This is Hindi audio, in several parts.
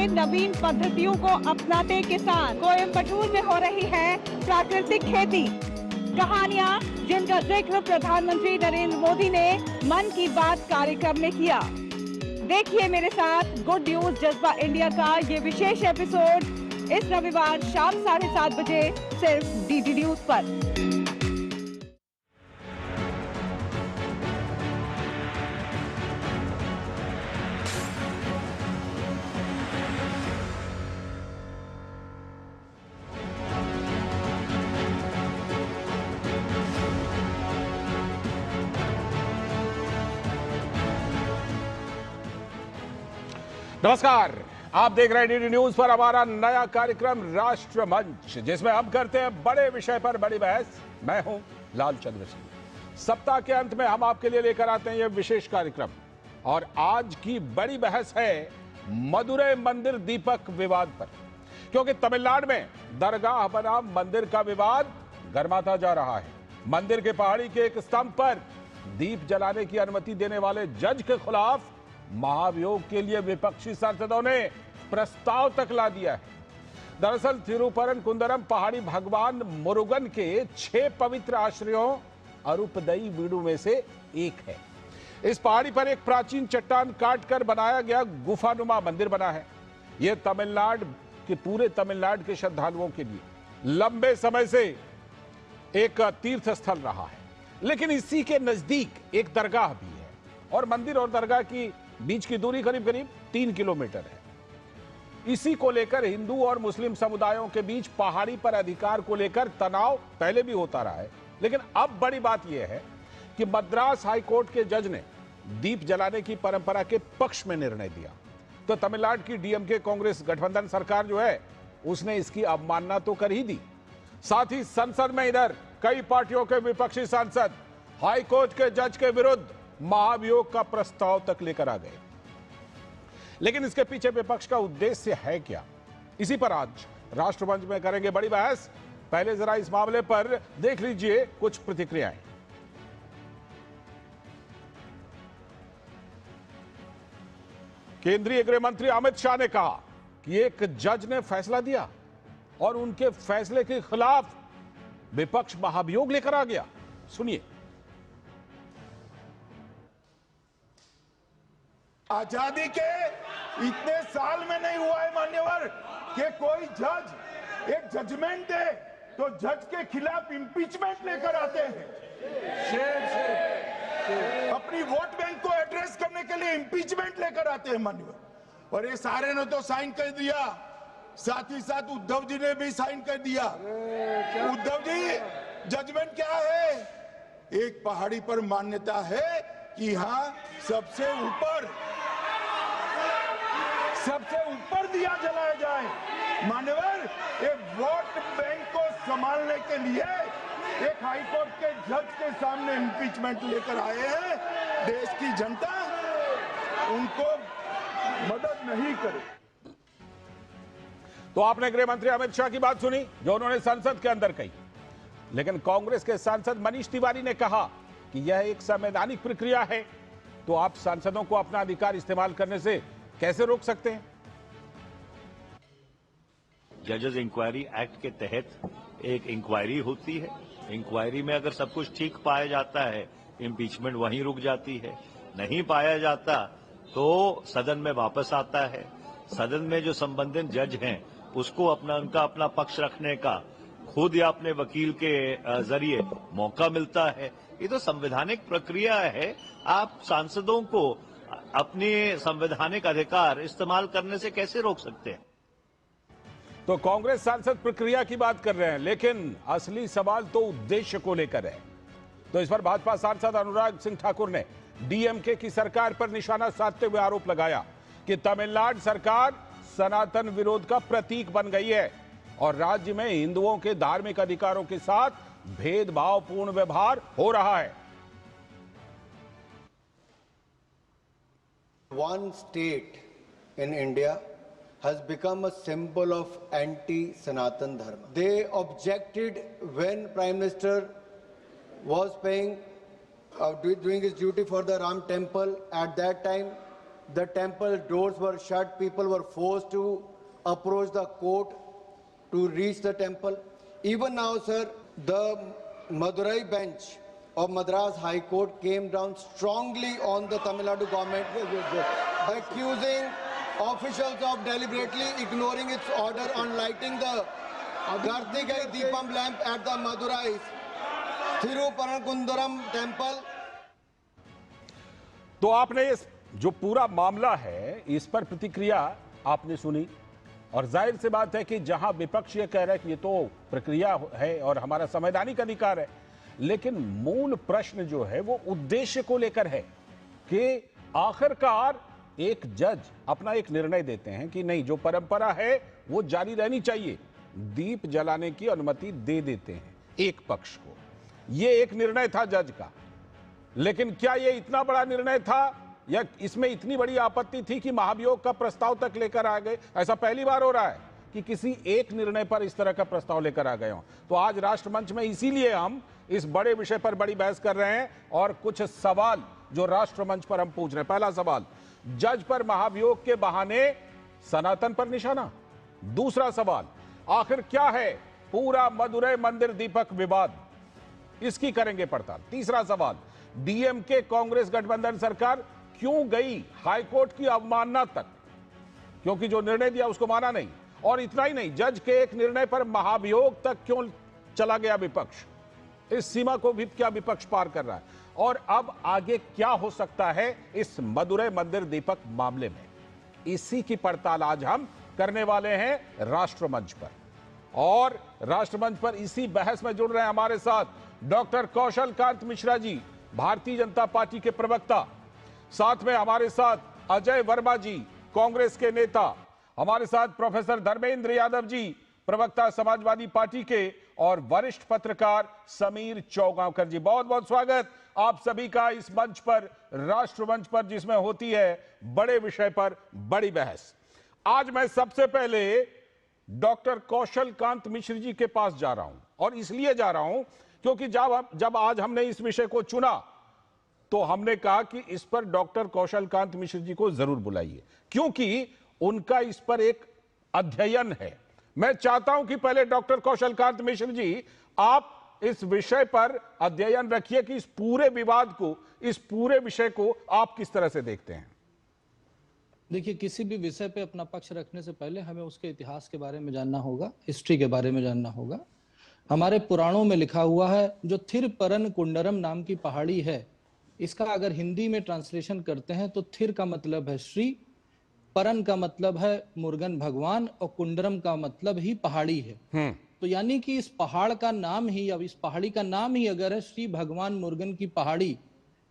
से नवीन पद्धतियों को अपनाते किसान। कोयम्बटूर में हो रही है प्राकृतिक खेती। कहानियाँ जिनका जिक्र प्रधानमंत्री नरेंद्र मोदी ने मन की बात कार्यक्रम में किया। देखिए मेरे साथ गुड न्यूज जज्बा इंडिया का ये विशेष एपिसोड इस रविवार शाम 7:30 बजे सिर्फ डीडी न्यूज पर। नमस्कार, आप देख रहे हैं डीडी न्यूज पर हमारा नया कार्यक्रम राष्ट्र मंच, जिसमें हम करते हैं बड़े विषय पर बड़ी बहस। मैं हूं लाल चंद्र सिंह। सप्ताह के अंत में हम आपके लिए लेकर आते हैं यह विशेष कार्यक्रम, और आज की बड़ी बहस है मदुरै मंदिर दीपक विवाद पर, क्योंकि तमिलनाडु में दरगाह बनाम मंदिर का विवाद गर्माता जा रहा है। मंदिर के पहाड़ी के एक स्तंभ पर दीप जलाने की अनुमति देने वाले जज के खिलाफ महाभियोग के लिए विपक्षी सांसदों ने प्रस्ताव तक ला दिया है। दरअसल थिरुपरनकुंदरम पहाड़ी भगवान मुरुगन के 6 पवित्र आश्रयों अरुपदई वीडू में से एक है। इस पहाड़ी पर एक प्राचीन चट्टान काटकर बनाया गया गुफानुमा मंदिर बना है। यह पूरे तमिलनाडु के श्रद्धालुओं के लिए लंबे समय से एक तीर्थ स्थल रहा है। लेकिन इसी के नजदीक एक दरगाह भी है, और मंदिर और दरगाह की बीच की दूरी करीब 3 किलोमीटर है। इसी को लेकर हिंदू और मुस्लिम समुदायों के बीच पहाड़ी पर अधिकार को लेकर तनाव पहले भी होता रहा है। लेकिन अब बड़ी बात यह है कि मद्रास हाईकोर्ट के जज ने दीप जलाने की परंपरा के पक्ष में निर्णय दिया, तो तमिलनाडु की डीएमके कांग्रेस गठबंधन सरकार जो है उसने इसकी अवमानना तो कर ही दी। साथ ही संसद में इधर कई पार्टियों के विपक्षी सांसद हाईकोर्ट के जज के विरुद्ध महाभियोग का प्रस्ताव तक लेकर आ गए। लेकिन इसके पीछे विपक्ष का उद्देश्य है क्या, इसी पर आज राष्ट्रमंच में करेंगे बड़ी बहस। पहले जरा इस मामले पर देख लीजिए कुछ प्रतिक्रियाएं। केंद्रीय गृह मंत्री अमित शाह ने कहा कि एक जज ने फैसला दिया और उनके फैसले के खिलाफ विपक्ष महाभियोग लेकर आ गया। सुनिए। आजादी के इतने साल में नहीं हुआ है मान्यवर कि कोई जज एक जजमेंट दे तो जज के खिलाफ इंपीचमेंट लेकर आते हैं। अपनी वोट बैंक को एड्रेस करने के लिए इंपीचमेंट लेकर आते हैं मान्यवर। और ये सारे ने तो साइन कर दिया, साथ ही साथ उद्धव जी ने भी साइन कर दिया। उद्धव जी, जजमेंट क्या है? एक पहाड़ी पर मान्यता है कि यहां सबसे ऊपर दिया जलाया जाए। मान्यवर, एक वोट बैंक को संभालने के लिए एक हाईकोर्ट के जज के सामने इंपीचमेंट लेकर आए हैं। देश की जनता उनको मदद नहीं करे। तो आपने गृह मंत्री अमित शाह की बात सुनी जो उन्होंने संसद के अंदर कही, लेकिन कांग्रेस के सांसद मनीष तिवारी ने कहा कि यह एक संवैधानिक प्रक्रिया है, तो आप सांसदों को अपना अधिकार इस्तेमाल करने से कैसे रोक सकते हैं? जजेस इंक्वायरी एक्ट के तहत एक इंक्वायरी होती है। इंक्वायरी में अगर सब कुछ ठीक पाया जाता है, इम्पीचमेंट वहीं रुक जाती है। नहीं पाया जाता तो सदन में वापस आता है। सदन में जो संबंधित जज हैं उसको उनका अपना पक्ष रखने का खुद या अपने वकील के जरिए मौका मिलता है। ये तो संवैधानिक प्रक्रिया है। आप सांसदों को अपने संवैधानिक अधिकार इस्तेमाल करने से कैसे रोक सकते हैं? तो कांग्रेस सांसद प्रक्रिया की बात कर रहे हैं, लेकिन असली सवाल तो उद्देश्य को लेकर है। तो इस पर भाजपा सांसद अनुराग सिंह ठाकुर ने डीएमके की सरकार पर निशाना साधते हुए आरोप लगाया कि तमिलनाडु सरकार सनातन विरोध का प्रतीक बन गई है और राज्य में हिंदुओं के धार्मिक अधिकारों के साथ भेदभावपूर्ण व्यवहार हो रहा है। One state in India has become a symbol of anti-Sanatan Dharma. They objected when Prime Minister was doing his duty for the Ram temple. At that time, the temple doors were shut, people were forced to approach the court to reach the temple. Even now, sir, the Madurai bench of Madras High Court came down strongly on the Tamil Nadu government, accusing officials of deliberately ignoring its order on lighting the Kartikai Deepam lamp at the Madurai's Thiruparankundaram temple. तो आपने इस जो पूरा मामला है इस पर प्रतिक्रिया आपने सुनी और जाहिर सी बात है कि जहां विपक्ष ये कह रहा है कि ये तो प्रक्रिया है और हमारा संवैधानिक अधिकार है, लेकिन मूल प्रश्न जो है वो उद्देश्य को लेकर है कि आखिरकार एक जज अपना एक निर्णय देते हैं कि नहीं, जो परंपरा है वो जारी रहनी चाहिए, दीप जलाने की अनुमति दे देते हैं एक पक्ष को। ये एक निर्णय था जज का, लेकिन क्या ये इतना बड़ा निर्णय था या इसमें इतनी बड़ी आपत्ति थी कि महाभियोग का प्रस्ताव तक लेकर आ गए? ऐसा पहली बार हो रहा है कि किसी एक निर्णय पर इस तरह का प्रस्ताव लेकर आ गए हों। तो आज राष्ट्रमंच में इसीलिए हम इस बड़े विषय पर बड़ी बहस कर रहे हैं और कुछ सवाल जो राष्ट्रमंच पर हम पूछ रहे हैं। पहला सवाल, जज पर महाभियोग के बहाने सनातन पर निशाना। दूसरा सवाल, आखिर क्या है पूरा मदुरै मंदिर दीपक विवाद, इसकी करेंगे पड़ताल। तीसरा सवाल, डीएमके कांग्रेस गठबंधन सरकार क्यों गई हाईकोर्ट की अवमानना तक, क्योंकि जो निर्णय दिया उसको माना नहीं। और इतना ही नहीं, जज के एक निर्णय पर महाभियोग तक क्यों चला गया विपक्ष, इस सीमा को भी क्या विपक्ष पार कर रहा है, और अब आगे क्या हो सकता है इस मदुरै मंदिर दीपक मामले में, इसी की पड़ताल आज हम करने वाले हैं राष्ट्रमंच पर। और राष्ट्रमंच पर इसी बहस में जुड़ रहे हैं हमारे साथ डॉक्टर कौशल कांत मिश्रा जी, भारतीय जनता पार्टी के प्रवक्ता, साथ में हमारे साथ अजय वर्मा जी, कांग्रेस के नेता, हमारे साथ प्रोफेसर धर्मेंद्र यादव जी, प्रवक्ता समाजवादी पार्टी के, और वरिष्ठ पत्रकार समीर चौगांवकर जी। बहुत बहुत स्वागत आप सभी का इस मंच पर, राष्ट्रमंच पर, जिसमें होती है बड़े विषय पर बड़ी बहस। आज मैं सबसे पहले डॉक्टर कौशल कांत मिश्र जी के पास जा रहा हूं, और इसलिए जा रहा हूं क्योंकि जब आज हमने इस विषय को चुना तो हमने कहा कि इस पर डॉक्टर कौशल कांत मिश्र जी को जरूर बुलाइए, क्योंकि उनका इस पर एक अध्ययन है। मैं चाहता हूं कि पहले डॉक्टर कौशल कांत मिश्र जी आप इस विषय पर अध्ययन रखिए कि इस पूरे विवाद को, इस पूरे विषय को आप किस तरह से देखते हैं। देखिए, किसी भी विषय पे अपना पक्ष रखने से पहले हमें उसके इतिहास के बारे में जानना होगा, हिस्ट्री के बारे में जानना होगा। हमारे पुराणों में लिखा हुआ है, जो थिरपरन कुंडरम नाम की पहाड़ी है, इसका अगर हिंदी में ट्रांसलेशन करते हैं तो थिर का मतलब है श्री, परन का मतलब है मुर्गन भगवान, और कुंडरम का मतलब ही पहाड़ी है। तो यानी कि इस पहाड़ का नाम ही, अब इस पहाड़ी का नाम ही अगर है श्री भगवान मुर्गन की पहाड़ी,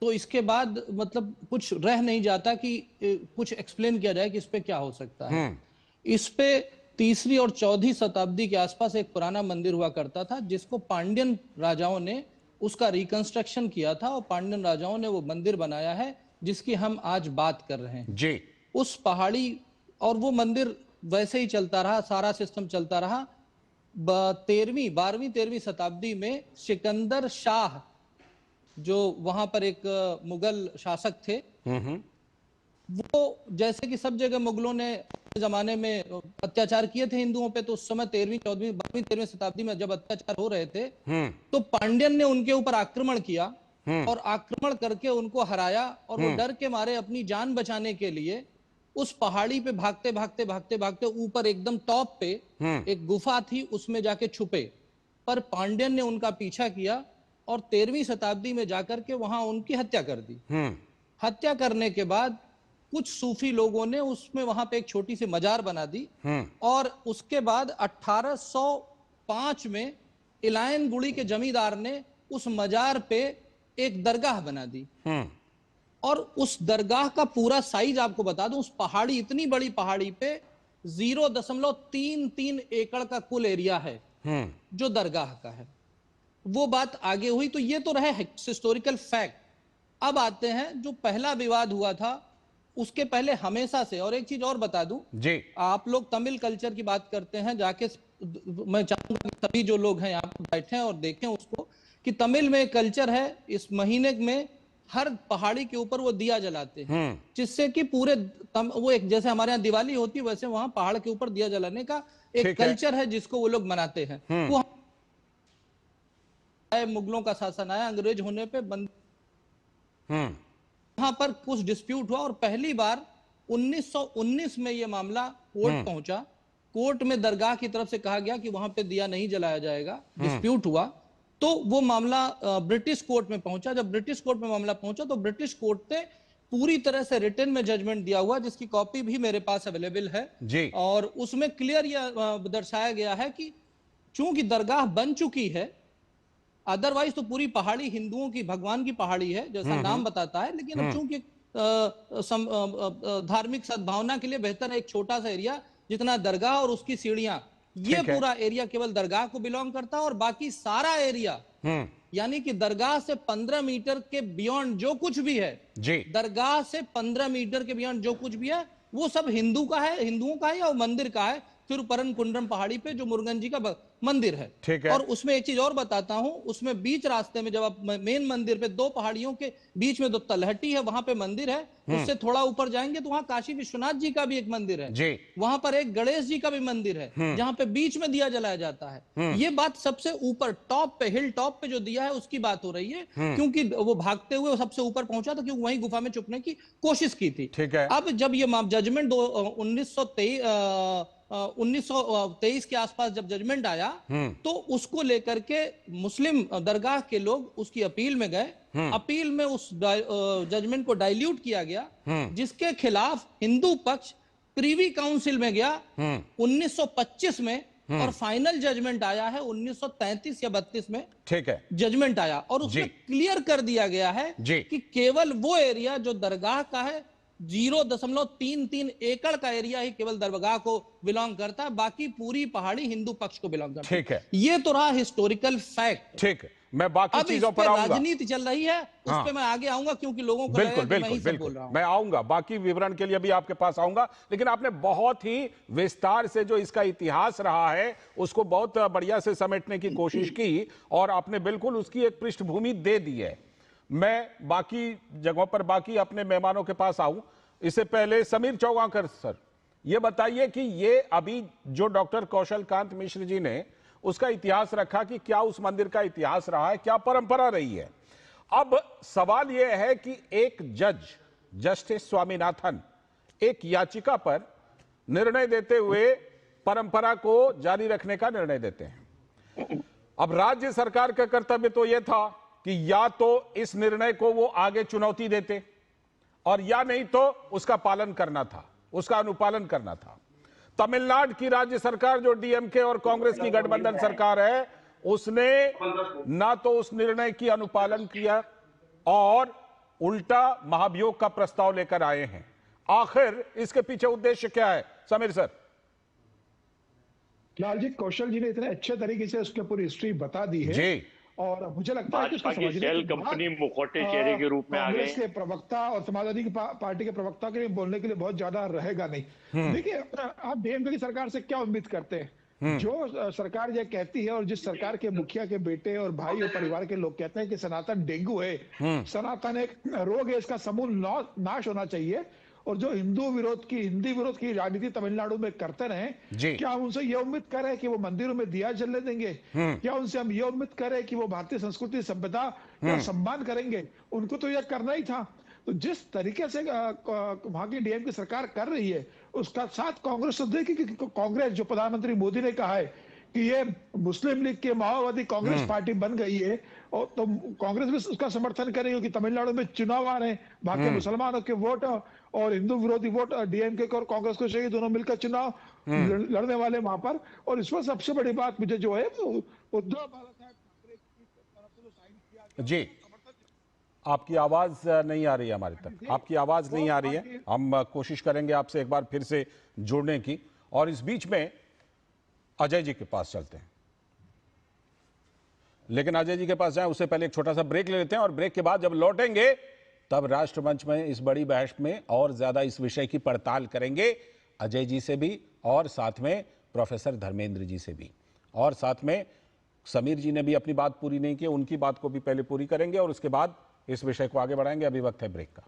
तो इसके बाद मतलब कुछ रह नहीं जाता कि कुछ एक्सप्लेन किया जाए कि इस पे क्या हो सकता है। इस पे 3री और 4वीं शताब्दी के आसपास एक पुराना मंदिर हुआ करता था, जिसको पांड्यन राजाओं ने उसका रिकंस्ट्रक्शन किया था, और पांड्यन राजाओं ने वो मंदिर बनाया है जिसकी हम आज बात कर रहे हैं जी। उस पहाड़ी, और वो मंदिर वैसे ही चलता रहा, सारा सिस्टम चलता रहा। 12वीं शताब्दी में सिकंदर शाह, जो वहां पर एक मुगल शासक थे, वो जैसे कि सब जगह मुगलों ने जमाने में अत्याचार किए थे हिंदुओं पे, तो उस समय 13वीं 14वीं 12वीं 13वीं शताब्दी में जब अत्याचार हो रहे थे तो पांड्यन ने उनके ऊपर आक्रमण किया और आक्रमण करके उनको हराया, और वो डर के मारे अपनी जान बचाने के लिए उस पहाड़ी पे भागते भागते भागते भागते ऊपर एकदम टॉप पे एक गुफा थी, उसमें जाके छुपे। पर पांड्यन ने उनका पीछा किया और 13वीं शताब्दी में जाकर के वहां उनकी हत्या कर दी। हत्या करने के बाद कुछ सूफी लोगों ने उसमें वहां पे एक छोटी सी मजार बना दी, और उसके बाद 1805 में इलायन गुड़ी के जमींदार ने उस मजार पे एक दरगाह बना दी। और उस दरगाह का पूरा साइज आपको बता दूं, उस पहाड़ी, इतनी बड़ी पहाड़ी पे 0.33 एकड़ का कुल एरिया है जो दरगाह का है। वो बात आगे हुई, तो ये तो रहे हिस्टोरिकल फैक्ट। अब आते हैं जो पहला विवाद हुआ था, उसके पहले हमेशा से, और एक चीज और बता दूं जी, आप लोग तमिल कल्चर की बात करते हैं, जाके मैं चाहूंगा कि सभी जो लोग हैं यहाँ पर बैठे और देखें उसको, कि तमिल में कल्चर है, इस महीने में हर पहाड़ी के ऊपर वो दिया जलाते हैं, जिससे कि पूरे वो एक जैसे हमारे यहाँ दिवाली होती है वैसे वहां पहाड़ के ऊपर दिया जलाने का एक कल्चर है जिसको वो लोग मनाते हैं। वो मुगलों का शासन आया, अंग्रेज होने पे बंद वहां पर कुछ डिस्प्यूट हुआ और पहली बार 1919 में ये मामला कोर्ट पहुंचा। कोर्ट में दरगाह की तरफ से कहा गया कि वहां पे दिया नहीं जलाया जाएगा, डिस्प्यूट हुआ तो वो मामला ब्रिटिश कोर्ट में पहुंचा। जब ब्रिटिश कोर्ट में मामला पहुंचा तो ब्रिटिश कोर्ट ने पूरी तरह से रिटन में जजमेंट दिया हुआ, जिसकी कॉपी भी मेरे पास अवेलेबल है जी। और उसमें क्लियर यह दर्शाया गया है कि चूंकि दरगाह बन चुकी है, अदरवाइज तो पूरी पहाड़ी हिंदुओं की, भगवान की पहाड़ी है जैसा नाम बताता है, लेकिन अब चूंकि धार्मिक सद्भावना के लिए बेहतर है एक छोटा सा एरिया जितना दरगाह और उसकी सीढ़ियां, ये पूरा एरिया केवल दरगाह को बिलोंग करता है और बाकी सारा एरिया यानी कि दरगाह से 15 मीटर के बियॉन्ड जो कुछ भी है जी, दरगाह से 15 मीटर के बियॉन्ड जो कुछ भी है वो सब हिंदू का है, हिंदुओं का है या मंदिर का है। तिरुपरन कुंड्रम पहाड़ी पे जो मुरुगन जी का मंदिर है, ठीक है। और उसमें एक चीज और बताता हूं, उसमें बीच रास्ते में जब आप मेन मंदिर पे दो पहाड़ियों के बीच में दो तलहटी है, वहां पे मंदिर है। उससे थोड़ा ऊपर जाएंगे तो वहां काशी विश्वनाथ जी का भी एक मंदिर है जी। वहां पर एक गणेश जी का भी मंदिर है जहां पे बीच में दिया जलाया जाता है। ये बात सबसे ऊपर टॉप पे, हिल टॉप पे जो दिया है उसकी बात हो रही है, क्योंकि वो भागते हुए सबसे ऊपर पहुंचा था क्योंकि वहीं गुफा में छुपने की कोशिश की थी, ठीक है। अब जब ये जजमेंट 1923 के आसपास जब जजमेंट आया तो उसको लेकर के मुस्लिम दरगाह के लोग उसकी अपील में गए। अपील में उस जजमेंट को डाइल्यूट किया गया, जिसके खिलाफ हिंदू पक्ष प्रीवी काउंसिल में गया 1925 में और फाइनल जजमेंट आया है 1933 या 32 में, ठीक है, जजमेंट आया और उसमें क्लियर कर दिया गया है कि केवल वो एरिया जो दरगाह का है 0.33 एकड़ का एरिया ही केवल दरगाह को बिलोंग करता है, बाकी पूरी पहाड़ी हिंदू पक्ष को बिलोंग करता है, ठीक है। ये तो रहा हिस्टोरिकल फैक्ट, ठीक है। मैं बाकी चीजों पर आऊंगा, राजनीति चल रही है उस पे मैं आगे आऊंगा क्योंकि लोगों को बिल्कुल बोल रहा हूं। मैं आऊंगा, बाकी विवरण के लिए भी आपके पास आऊंगा, लेकिन आपने बहुत ही विस्तार से जो इसका इतिहास रहा है उसको बहुत बढ़िया से समेटने की कोशिश की और आपने बिल्कुल उसकी एक पृष्ठभूमि दे दी है। मैं बाकी जगहों पर बाकी अपने मेहमानों के पास आऊं, इससे पहले समीर चौगांकर सर, ये बताइए कि ये अभी जो डॉक्टर कौशल कांत मिश्र जी ने उसका इतिहास रखा कि क्या उस मंदिर का इतिहास रहा है, क्या परंपरा रही है। अब सवाल यह है कि एक जज, जस्टिस स्वामीनाथन, एक याचिका पर निर्णय देते हुए परंपरा को जारी रखने का निर्णय देते हैं। अब राज्य सरकार का कर्तव्य तो यह था कि या तो इस निर्णय को वो आगे चुनौती देते और या नहीं तो उसका पालन करना था, उसका अनुपालन करना था। तमिलनाडु की राज्य सरकार जो डीएमके और कांग्रेस की गठबंधन सरकार है, उसने ना तो उस निर्णय की अनुपालन किया और उल्टा महाभियोग का प्रस्ताव लेकर आए हैं। आखिर इसके पीछे उद्देश्य क्या है समीर सर? लाल जी, कौशल जी ने इतने अच्छे तरीके से उसके पूरी हिस्ट्री बता दी है जी। और मुझे लगता है कि शेल कंपनी मुखौटे चेहरे के रूप में आ गए। कांग्रेस के प्रवक्ता और समाजवादी पार्टी के प्रवक्ता के लिए बोलने के लिए बहुत ज्यादा रहेगा नहीं। देखिए, आप डीएमके की सरकार से क्या उम्मीद करते हैं? जो सरकार ये कहती है और जिस सरकार के मुखिया के बेटे और भाई और परिवार के लोग कहते हैं कि सनातन डेंगू है, सनातन एक रोग है, इसका समूल नाश होना चाहिए, और जो हिंदू विरोध की, हिंदी विरोध की राजनीति तमिलनाडु में करते रहे, क्या हम उनसे ये उम्मीद करें कि वो मंदिरों में दिया जलने देंगे? क्या उनसे हम ये उम्मीद करें कि वो भारतीय संस्कृति सभ्यता का सम्मान करेंगे? उनको तो यह करना ही था। तो जिस तरीके से वहां की डीएम की सरकार कर रही है, उसका साथ कांग्रेस तो देखिए कि कांग्रेस, जो प्रधानमंत्री मोदी ने कहा है कि ये मुस्लिम लीग के माओवादी कांग्रेस पार्टी बन गई है, और तो कांग्रेस भी उसका समर्थन करेगी कि तमिलनाडु में चुनाव आ रहे हैं, वहां के मुसलमानों के वोट और हिंदू विरोधी वोट डीएमके और कांग्रेस को चाहिए, दोनों मिलकर चुनाव लड़ने वाले वहां पर। और इस पर सबसे बड़ी बात मुझे जो है उद्धव बाला साहब ठाकरे की तरफ से जो साइन किया जी। आपकी आवाज नहीं आ रही है हमारे तक, आपकी आवाज नहीं आ रही है। हम कोशिश करेंगे आपसे एक बार फिर से जुड़ने की, और इस बीच में अजय जी के पास चलते हैं। लेकिन अजय जी के पास जाएं उससे पहले एक छोटा सा ब्रेक ले लेते हैं, और ब्रेक के बाद जब लौटेंगे तब राष्ट्रमंच में इस बड़ी बहस में और ज्यादा इस विषय की पड़ताल करेंगे, अजय जी से भी और साथ में प्रोफेसर धर्मेंद्र जी से भी, और साथ में समीर जी ने भी अपनी बात पूरी नहीं की, उनकी बात को भी पहले पूरी करेंगे और उसके बाद इस विषय को आगे बढ़ाएंगे। अभी वक्त है ब्रेक का।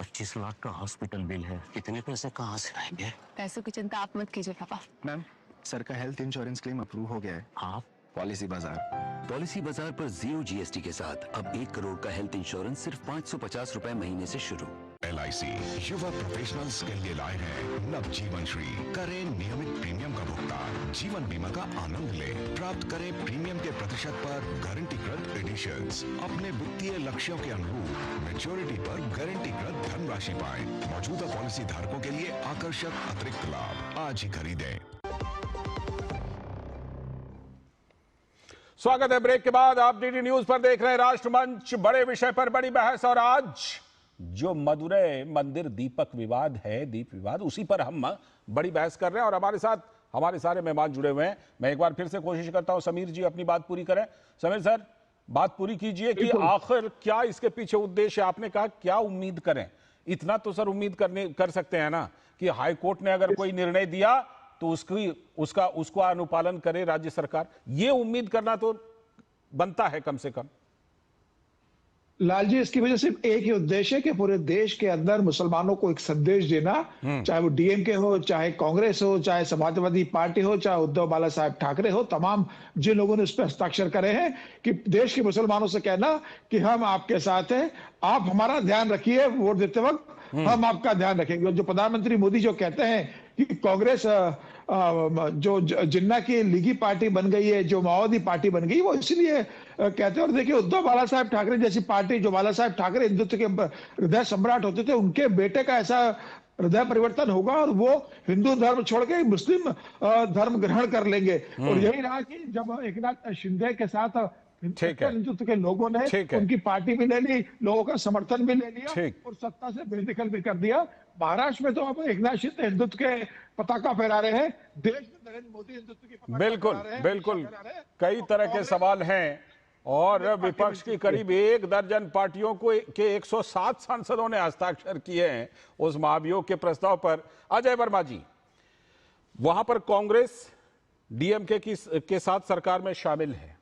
25 लाख का हॉस्पिटल बिल है, इतने पैसे कहाँ से आएंगे? पैसों की चिंता आप मत कीजिए पापा। मैम, सर का हेल्थ इंश्योरेंस क्लेम अप्रूव हो गया है। हाँ, पॉलिसी बाजार। पॉलिसी बाजार पर 0 GST के साथ अब 1 करोड़ का हेल्थ इंश्योरेंस सिर्फ 550 रुपए महीने से शुरू। LIC युवा प्रोफेशनल्स के लिए लाए हैं नवजीवन श्री। करें नियमित प्रीमियम का भुगतान, जीवन बीमा का आनंद लें, प्राप्त करें प्रीमियम के प्रतिशत पर गारंटीकृत एडिशंस, अपने वित्तीय लक्ष्यों के अनुरूप मैच्योरिटी पर गारंटीकृत धनराशि पाएं। मौजूदा पॉलिसी धारकों के लिए आकर्षक अतिरिक्त लाभ आज ही खरीदें। स्वागत है ब्रेक के बाद। आप डीडी न्यूज पर देख रहे हैं राष्ट्रमंच, बड़े विषय पर बड़ी बहस। और आज जो मदुरै मंदिर दीपक विवाद है, दीप विवाद, उसी पर हम बड़ी बहस कर रहे हैं और हमारे साथ हमारे सारे मेहमान जुड़े हुए हैं। मैं एक बार फिर से कोशिश करता हूं समीर जी अपनी बात पूरी करें। समीर सर, बात पूरी कीजिए कि आखिर क्या इसके पीछे उद्देश्य। आपने कहा क्या उम्मीद करें, इतना तो सर उम्मीद कर सकते हैं ना कि हाई कोर्ट ने अगर कोई निर्णय दिया तो उसको अनुपालन करे राज्य सरकार। ये उम्मीद करना तो बनता है कम से कम। लाल जी, इसकी वजह सिर्फ एक ही उद्देश्य है कि पूरे देश के अंदर मुसलमानों को एक संदेश देना, चाहे वो डीएमके हो, चाहे कांग्रेस हो, चाहे समाजवादी पार्टी हो, चाहे उद्धव बाला साहब ठाकरे हो, तमाम जिन लोगों ने उस पर हस्ताक्षर करे हैं, कि देश के मुसलमानों से कहना कि हम आपके साथ हैं, आप हमारा ध्यान रखिए वोट देते वक्त, हम आपका ध्यान रखेंगे। जो प्रधानमंत्री मोदी जो कहते हैं कि कांग्रेस जो जिन्ना की लीगी पार्टी बन गई है, जो माओवादी पार्टी बन गई, वो इसलिए कहते हैं। और देखिए, उद्धव बाला साहब ठाकरे जैसी पार्टी, जो बाला साहब ठाकरे हिंदुत्व के हृदय सम्राट होते थे, उनके बेटे का ऐसा हृदय परिवर्तन होगा और वो हिंदू धर्म छोड़ के मुस्लिम धर्म ग्रहण कर लेंगे। और यही रहा कि जब एकनाथ शिंदे के साथ हिंदुत्व के लोगों ने उनकी पार्टी भी ले ली, लोगों का समर्थन भी ले लिया और सत्ता से बेदखल भी कर दिया। महाराष्ट्र में तो अब एकनाथ शिंदे हिंदुत्व के पताका फहरा रहे हैं, देश में नरेंद्र मोदी हिंदुत्व की पताका बिल्कुल बिल्कुल कई तरह के सवाल हैं और विपक्ष की करीब 1 दर्जन पार्टियों को के 107 सांसदों ने हस्ताक्षर किए हैं उस महाभियोग के प्रस्ताव पर। अजय वर्मा जी, वहां पर कांग्रेस डीएमके के साथ सरकार में शामिल है।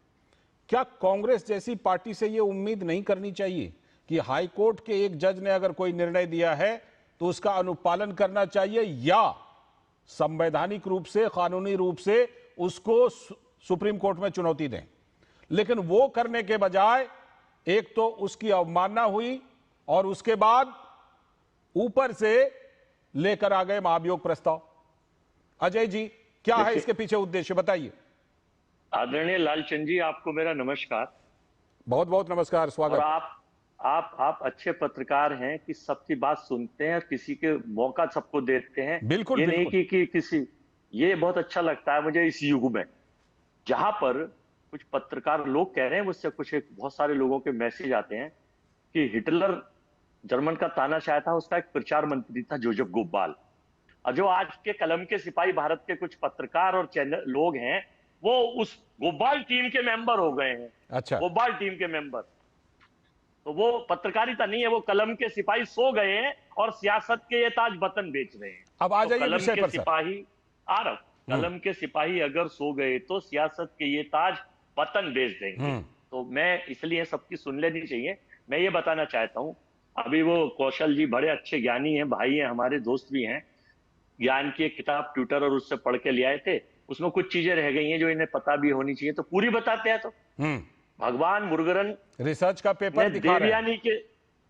क्या कांग्रेस जैसी पार्टी से यह उम्मीद नहीं करनी चाहिए कि हाई कोर्ट के एक जज ने अगर कोई निर्णय दिया है तो उसका अनुपालन करना चाहिए, या संवैधानिक रूप से, कानूनी रूप से उसको सुप्रीम कोर्ट में चुनौती दें? लेकिन वो करने के बजाय एक तो उसकी अवमानना हुई और उसके बाद ऊपर से लेकर आ गए महाभियोग प्रस्ताव। अजय जी, क्या है इसके पीछे उद्देश्य, बताइए। आदरणीय लालचंद जी, आपको मेरा नमस्कार। बहुत बहुत नमस्कार, स्वागत। और आप अच्छे पत्रकार हैं कि सबकी बात सुनते हैं, किसी के मौका सबको देते हैं। बिल्कुल, ये बिल्कुल। नहीं कि किसी, ये बहुत अच्छा लगता है मुझे इस युग में, जहां पर कुछ पत्रकार लोग कह रहे हैं, मुझसे कुछ बहुत सारे लोगों के मैसेज आते हैं कि हिटलर जर्मन का तानाशाह था, उसका एक प्रचार मंत्री था जोसेफ गोब्बाल, और जो आज के कलम के सिपाही भारत के कुछ पत्रकार और चैनल लोग हैं, वो उस गोब्बाल टीम के मेंबर हो गए हैं। अच्छा, गोब्बाल टीम के मेंबर। तो वो पत्रकारिता नहीं है, वो कलम के सिपाही सो गए हैं और सियासत के ये ताज वतन बेच रहे हैं। अब आ जाइए कलम विषय के पर सिपाही आ रहा, कलम के सिपाही अगर सो गए तो सियासत के ये ताज वतन बेच देंगे। तो मैं इसलिए सबकी सुन लेनी चाहिए। मैं ये बताना चाहता हूं, अभी वो कौशल जी बड़े अच्छे ज्ञानी हैं, भाई हैं, हमारे दोस्त भी हैं। ज्ञान की एक किताब ट्विटर और उससे पढ़ के ले आए थे, उसमें कुछ चीजें रह गई हैं जो इन्हें पता भी होनी चाहिए, तो पूरी बताते हैं। तो भगवान मुरगन रिसर्च का पेपर दिखा रहे हैं,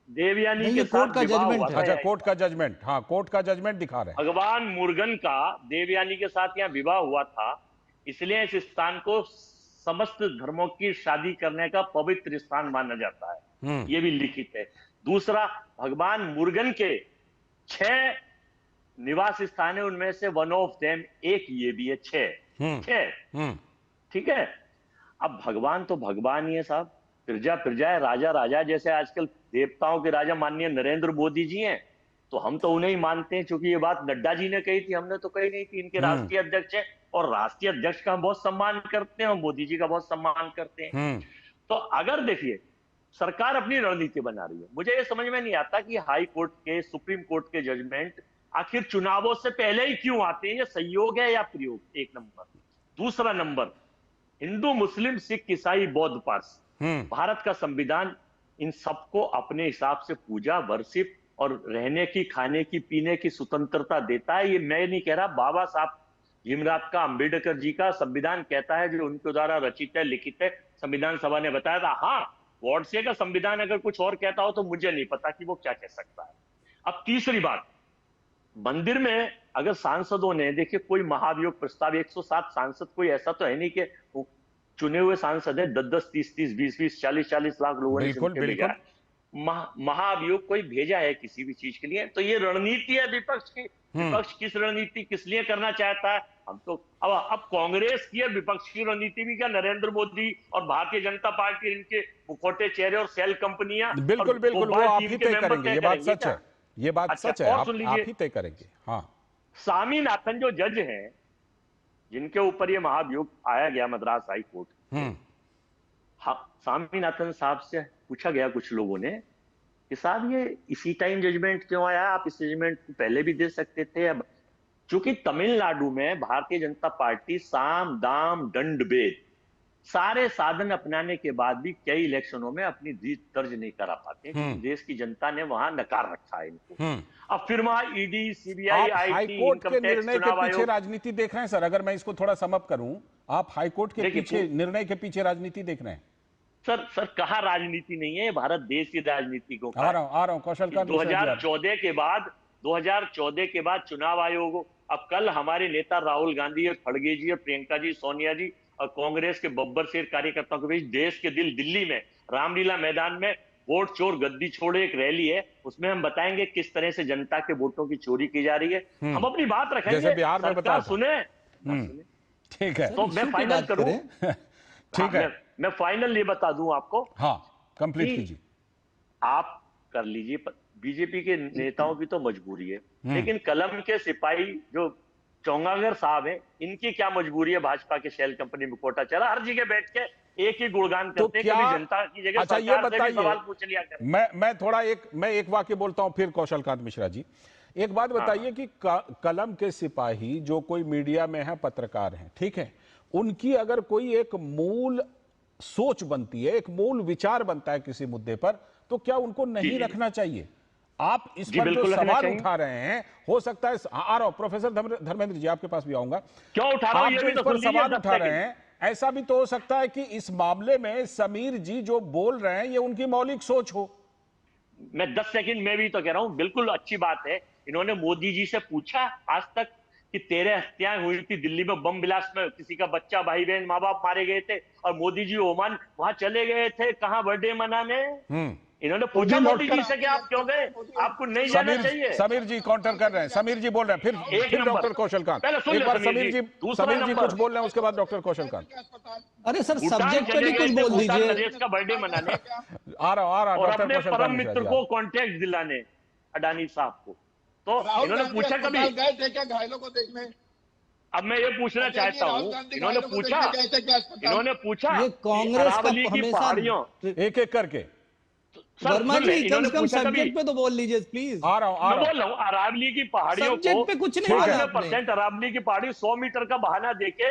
देवयानी के साथ विवाह हुआ था। अच्छा, कोर्ट का जजमेंट, हाँ, कोर्ट का जजमेंट दिखा रहे हैं। भगवान मुर्गन का देवयानी के साथ यहाँ विवाह हुआ था, इसलिए इस स्थान को समस्त धर्मों की शादी करने का पवित्र स्थान माना जाता है, ये भी लिखित है। दूसरा, भगवान मुर्गन के 6 निवास स्थान है, उनमें से वन ऑफ देम एक ये भी है, 6। ठीक है। अब भगवान तो भगवान ही है साहब, प्रजा प्रजा है, राजा राजा। जैसे आजकल देवताओं के राजा माननीय नरेंद्र मोदी जी हैं, तो हम तो उन्हें ही मानते हैं, क्योंकि ये बात नड्डा जी ने कही थी, हमने तो कही नहीं थी। इनके राष्ट्रीय अध्यक्ष है और राष्ट्रीय अध्यक्ष का हम बहुत सम्मान करते हैं और मोदी जी का बहुत सम्मान करते हैं। तो अगर देखिए, सरकार अपनी रणनीति बना रही है, मुझे ये समझ में नहीं आता कि हाई कोर्ट के, सुप्रीम कोर्ट के जजमेंट आखिर चुनावों से पहले ही क्यों आते हैं? ये संयोग है या प्रयोग? एक नंबर। दूसरा नंबर, हिंदू, मुस्लिम, सिख, ईसाई, बौद्ध, पारसी, भारत का संविधान इन सबको अपने हिसाब से पूजा, वर्शिप और रहने की, खाने की, पीने की स्वतंत्रता देता है। ये मैं नहीं कह रहा, बाबा साहब भीमराव का, अंबेडकर जी का संविधान कहता है, जो उनके द्वारा रचित है, लिखित है, संविधान सभा ने बताया था। हाँ, गॉडसे का संविधान अगर कुछ और कहता हो तो मुझे नहीं पता कि वो क्या कह सकता है। अब तीसरी बात, मंदिर में अगर सांसदों ने, देखिए कोई महाभियोग प्रस्ताव, 107 सांसद, कोई ऐसा तो है नहीं कि चुने हुए सांसद है, 10-10, 30-30, 20-20, 40-40 लाख लोगों ने भेजा है। महाभियोग कोई भेजा है किसी भी चीज के लिए, तो ये रणनीति है विपक्ष की। विपक्ष किस रणनीति किस लिए करना चाहता है, हम तो अब कांग्रेस की और विपक्ष की रणनीति भी क्या, नरेंद्र मोदी और भारतीय जनता पार्टी, इनके मुखौटे चेहरे और सेल कंपनियां, बिल्कुल बिल्कुल, वो आप ही तय करेंगे, ये बात सच है, ये बात अच्छा, सच है, और आप सुन लीजिए, ही तय करेंगे। हाँ, स्वामीनाथन जो जज हैं, जिनके ऊपर ये महाभियोग आया गया मद्रास हाई कोर्ट, स्वामीनाथन साहब से पूछा गया कुछ लोगों ने कि साहब ये इसी टाइम जजमेंट क्यों आया, आप इस जजमेंट को पहले भी दे सकते थे। अब चूंकि तमिलनाडु में भारतीय जनता पार्टी साम दाम दंड भेद सारे साधन अपनाने के बाद भी कई इलेक्शनों में अपनी जीत दर्ज नहीं करा पाते, क्योंकि देश की जनता ने वहां नकार रखा है इनको। अब फिर वहां ईडी, सीबीआई, आईटी, हाईकोर्ट के निर्णय के पीछे राजनीति देख रहे हैं सर, अगर मैं इसको थोड़ा समअप करूं, आप हाईकोर्ट के पीछे, निर्णय के पीछे राजनीति देख रहे हैं? सर कहा राजनीति नहीं है, भारत देश की राजनीति को आ रहा हूं कौशल का 2014 के बाद चुनाव आयोग, अब कल हमारे नेता राहुल गांधी और खड़गे जी और प्रियंका जी, सोनिया जी और कांग्रेस के बब्बर शेर कार्यकर्ताओं के बीच देश के दिल्ली में रामलीला मैदान में वोट चोर गद्दी छोड़े एक रैली है, उसमें हम बताएंगे किस तरह से जनता के वोटों की चोरी की जा रही है। हम अपनी बात रखेंगे, जैसे बिहार में बता सुने। ठीक है, तो मैं फाइनल करूं, ठीक है, मैं फाइनल ये बता दूं आपको। हाँ, कंप्लीट कीजिए। आप कर लीजिए, बीजेपी के नेताओं की तो मजबूरी है, लेकिन कलम के सिपाही जो चौंगागर साहब हैं, इनकी क्या मजबूरी है, भाजपा के शेल कंपनी में कोटा चला, हर जगह बैठ के एक ही गुणगान करते हैं, कभी जनता की जगह अच्छा, ये सरकार से भी सवाल बताइए, पूछ लिया करें। मैं एक वाक्य बोलता हूं, फिर कौशल कांत मिश्रा जी एक बात बताइए कि कलम के सिपाही जो कोई मीडिया में है, पत्रकार हैं, ठीक है, उनकी अगर कोई एक मूल सोच बनती है, एक मूल विचार बनता है किसी मुद्दे पर, तो क्या उनको नहीं रखना चाहिए? आप इस पर जो सवाल उठा रहे हैं, हो सकता है, आ रहा हूं प्रोफेसर धर्मेंद्र जी, आपके पास भी आऊंगा, क्यों उठा रहा हूं, ये भी तो पर सवाल उठा रहे हैं, ऐसा भी तो हो सकता है कि इस मामले में समीर जी जो बोल रहे हैं ये उनकी मौलिक सोच हो। मैं 10 सेकंड में भी तो कह रहा हूं, बिल्कुल अच्छी बात है। इन्होंने मोदी जी से पूछा आज तक कि 13 हत्याएं हुई थी दिल्ली में, बम ब्लास्ट में किसी का बच्चा, भाई बहन, माँ बाप मारे गए थे, और मोदी जी ओमान वहां चले गए थे, कहां बर्थडे मनाने। इन्होंने पूछा मोदी जी से कि आप क्यों गए, आपको नहीं जाना चाहिए। समीर जी काउंटर कर रहे हैं, समीर जी बोल रहे हैं, फिर डॉक्टर कौशल कांत, एक बार समीर जी कुछ बोल रहे हैं, उसके बाद डॉक्टर कौशल कांत। अरे सर, सब्जेक्ट पे भी कुछ बोल दीजिए। देश का बर्थडे मनाने आ रहा और अपने परम मित्र को कॉन्ट्रैक्ट दिलाने, अडानी साहब को, तो इन्होंने पूछा कभी गए थे क्या घायलों को देखने? अब मैं ये पूछना चाहता हूँ, इन्होंने पूछा ये कांग्रेस की पहाड़ियों एक एक करके, वर्मा जी कम से कम सब्जेक्ट पे तो बोल लीजिए प्लीज। आ रहा हूँ बोल रहा हूँ, अरावली की पहाड़ियों को पे कुछ नहीं, 100% अरावली की पहाड़ी 100 मीटर का बहाना देके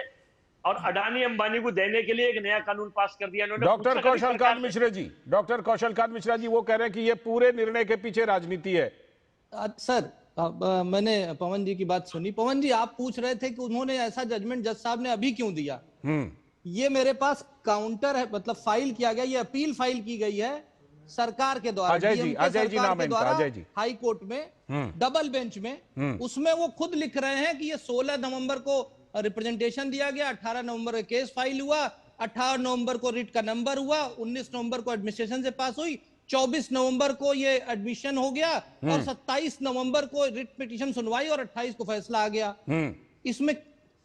और अडानी अंबानी को देने के लिए एक नया कानून पास कर दिया इन्होंने। डॉक्टर कौशल कांत मिश्रा जी वो कह रहे हैं कि ये पूरे निर्णय के पीछे राजनीति है। सर मैंने पवन जी की बात सुनी। पवन जी, आप पूछ रहे थे कि उन्होंने ऐसा जजमेंट जज साहब ने अभी क्यों दिया। ये मेरे पास काउंटर है, मतलब फाइल किया गया, ये अपील फाइल की गई है सरकार के द्वारा, अजय जी नाम है इनका, अजय जी, हाई कोर्ट में डबल बेंच में। उसमें वो खुद लिख रहे हैं कि ये 16 नवंबर को रिप्रेजेंटेशन दिया गया, 18 नवंबर को केस फाइल हुआ, 18 नवंबर को रिट का नंबर हुआ, 19 नवंबर को एडमिनिस्ट्रेशन से पास हुई, 24 नवंबर को ये एडमिशन हो गया और 27 नवंबर को रिट पिटीशन सुनवाई और 28 को फैसला आ गया। इसमें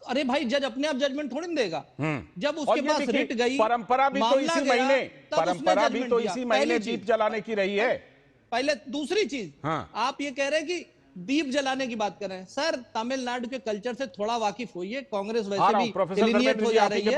अरे भाई, जज अपने आप जजमेंट थोड़ी देगा। जब उसके पास रिट गई, परंपरा भी तो इसी महीने दीप जलाने की रही है। पहले दूसरी चीज, आप ये कह रहे हैं कि दीप जलाने की बात कर रहे हैं। सर, तमिलनाडु के कल्चर से थोड़ा वाकिफ होइए, कांग्रेस वैसे भी एलिनेट हो जा रही है।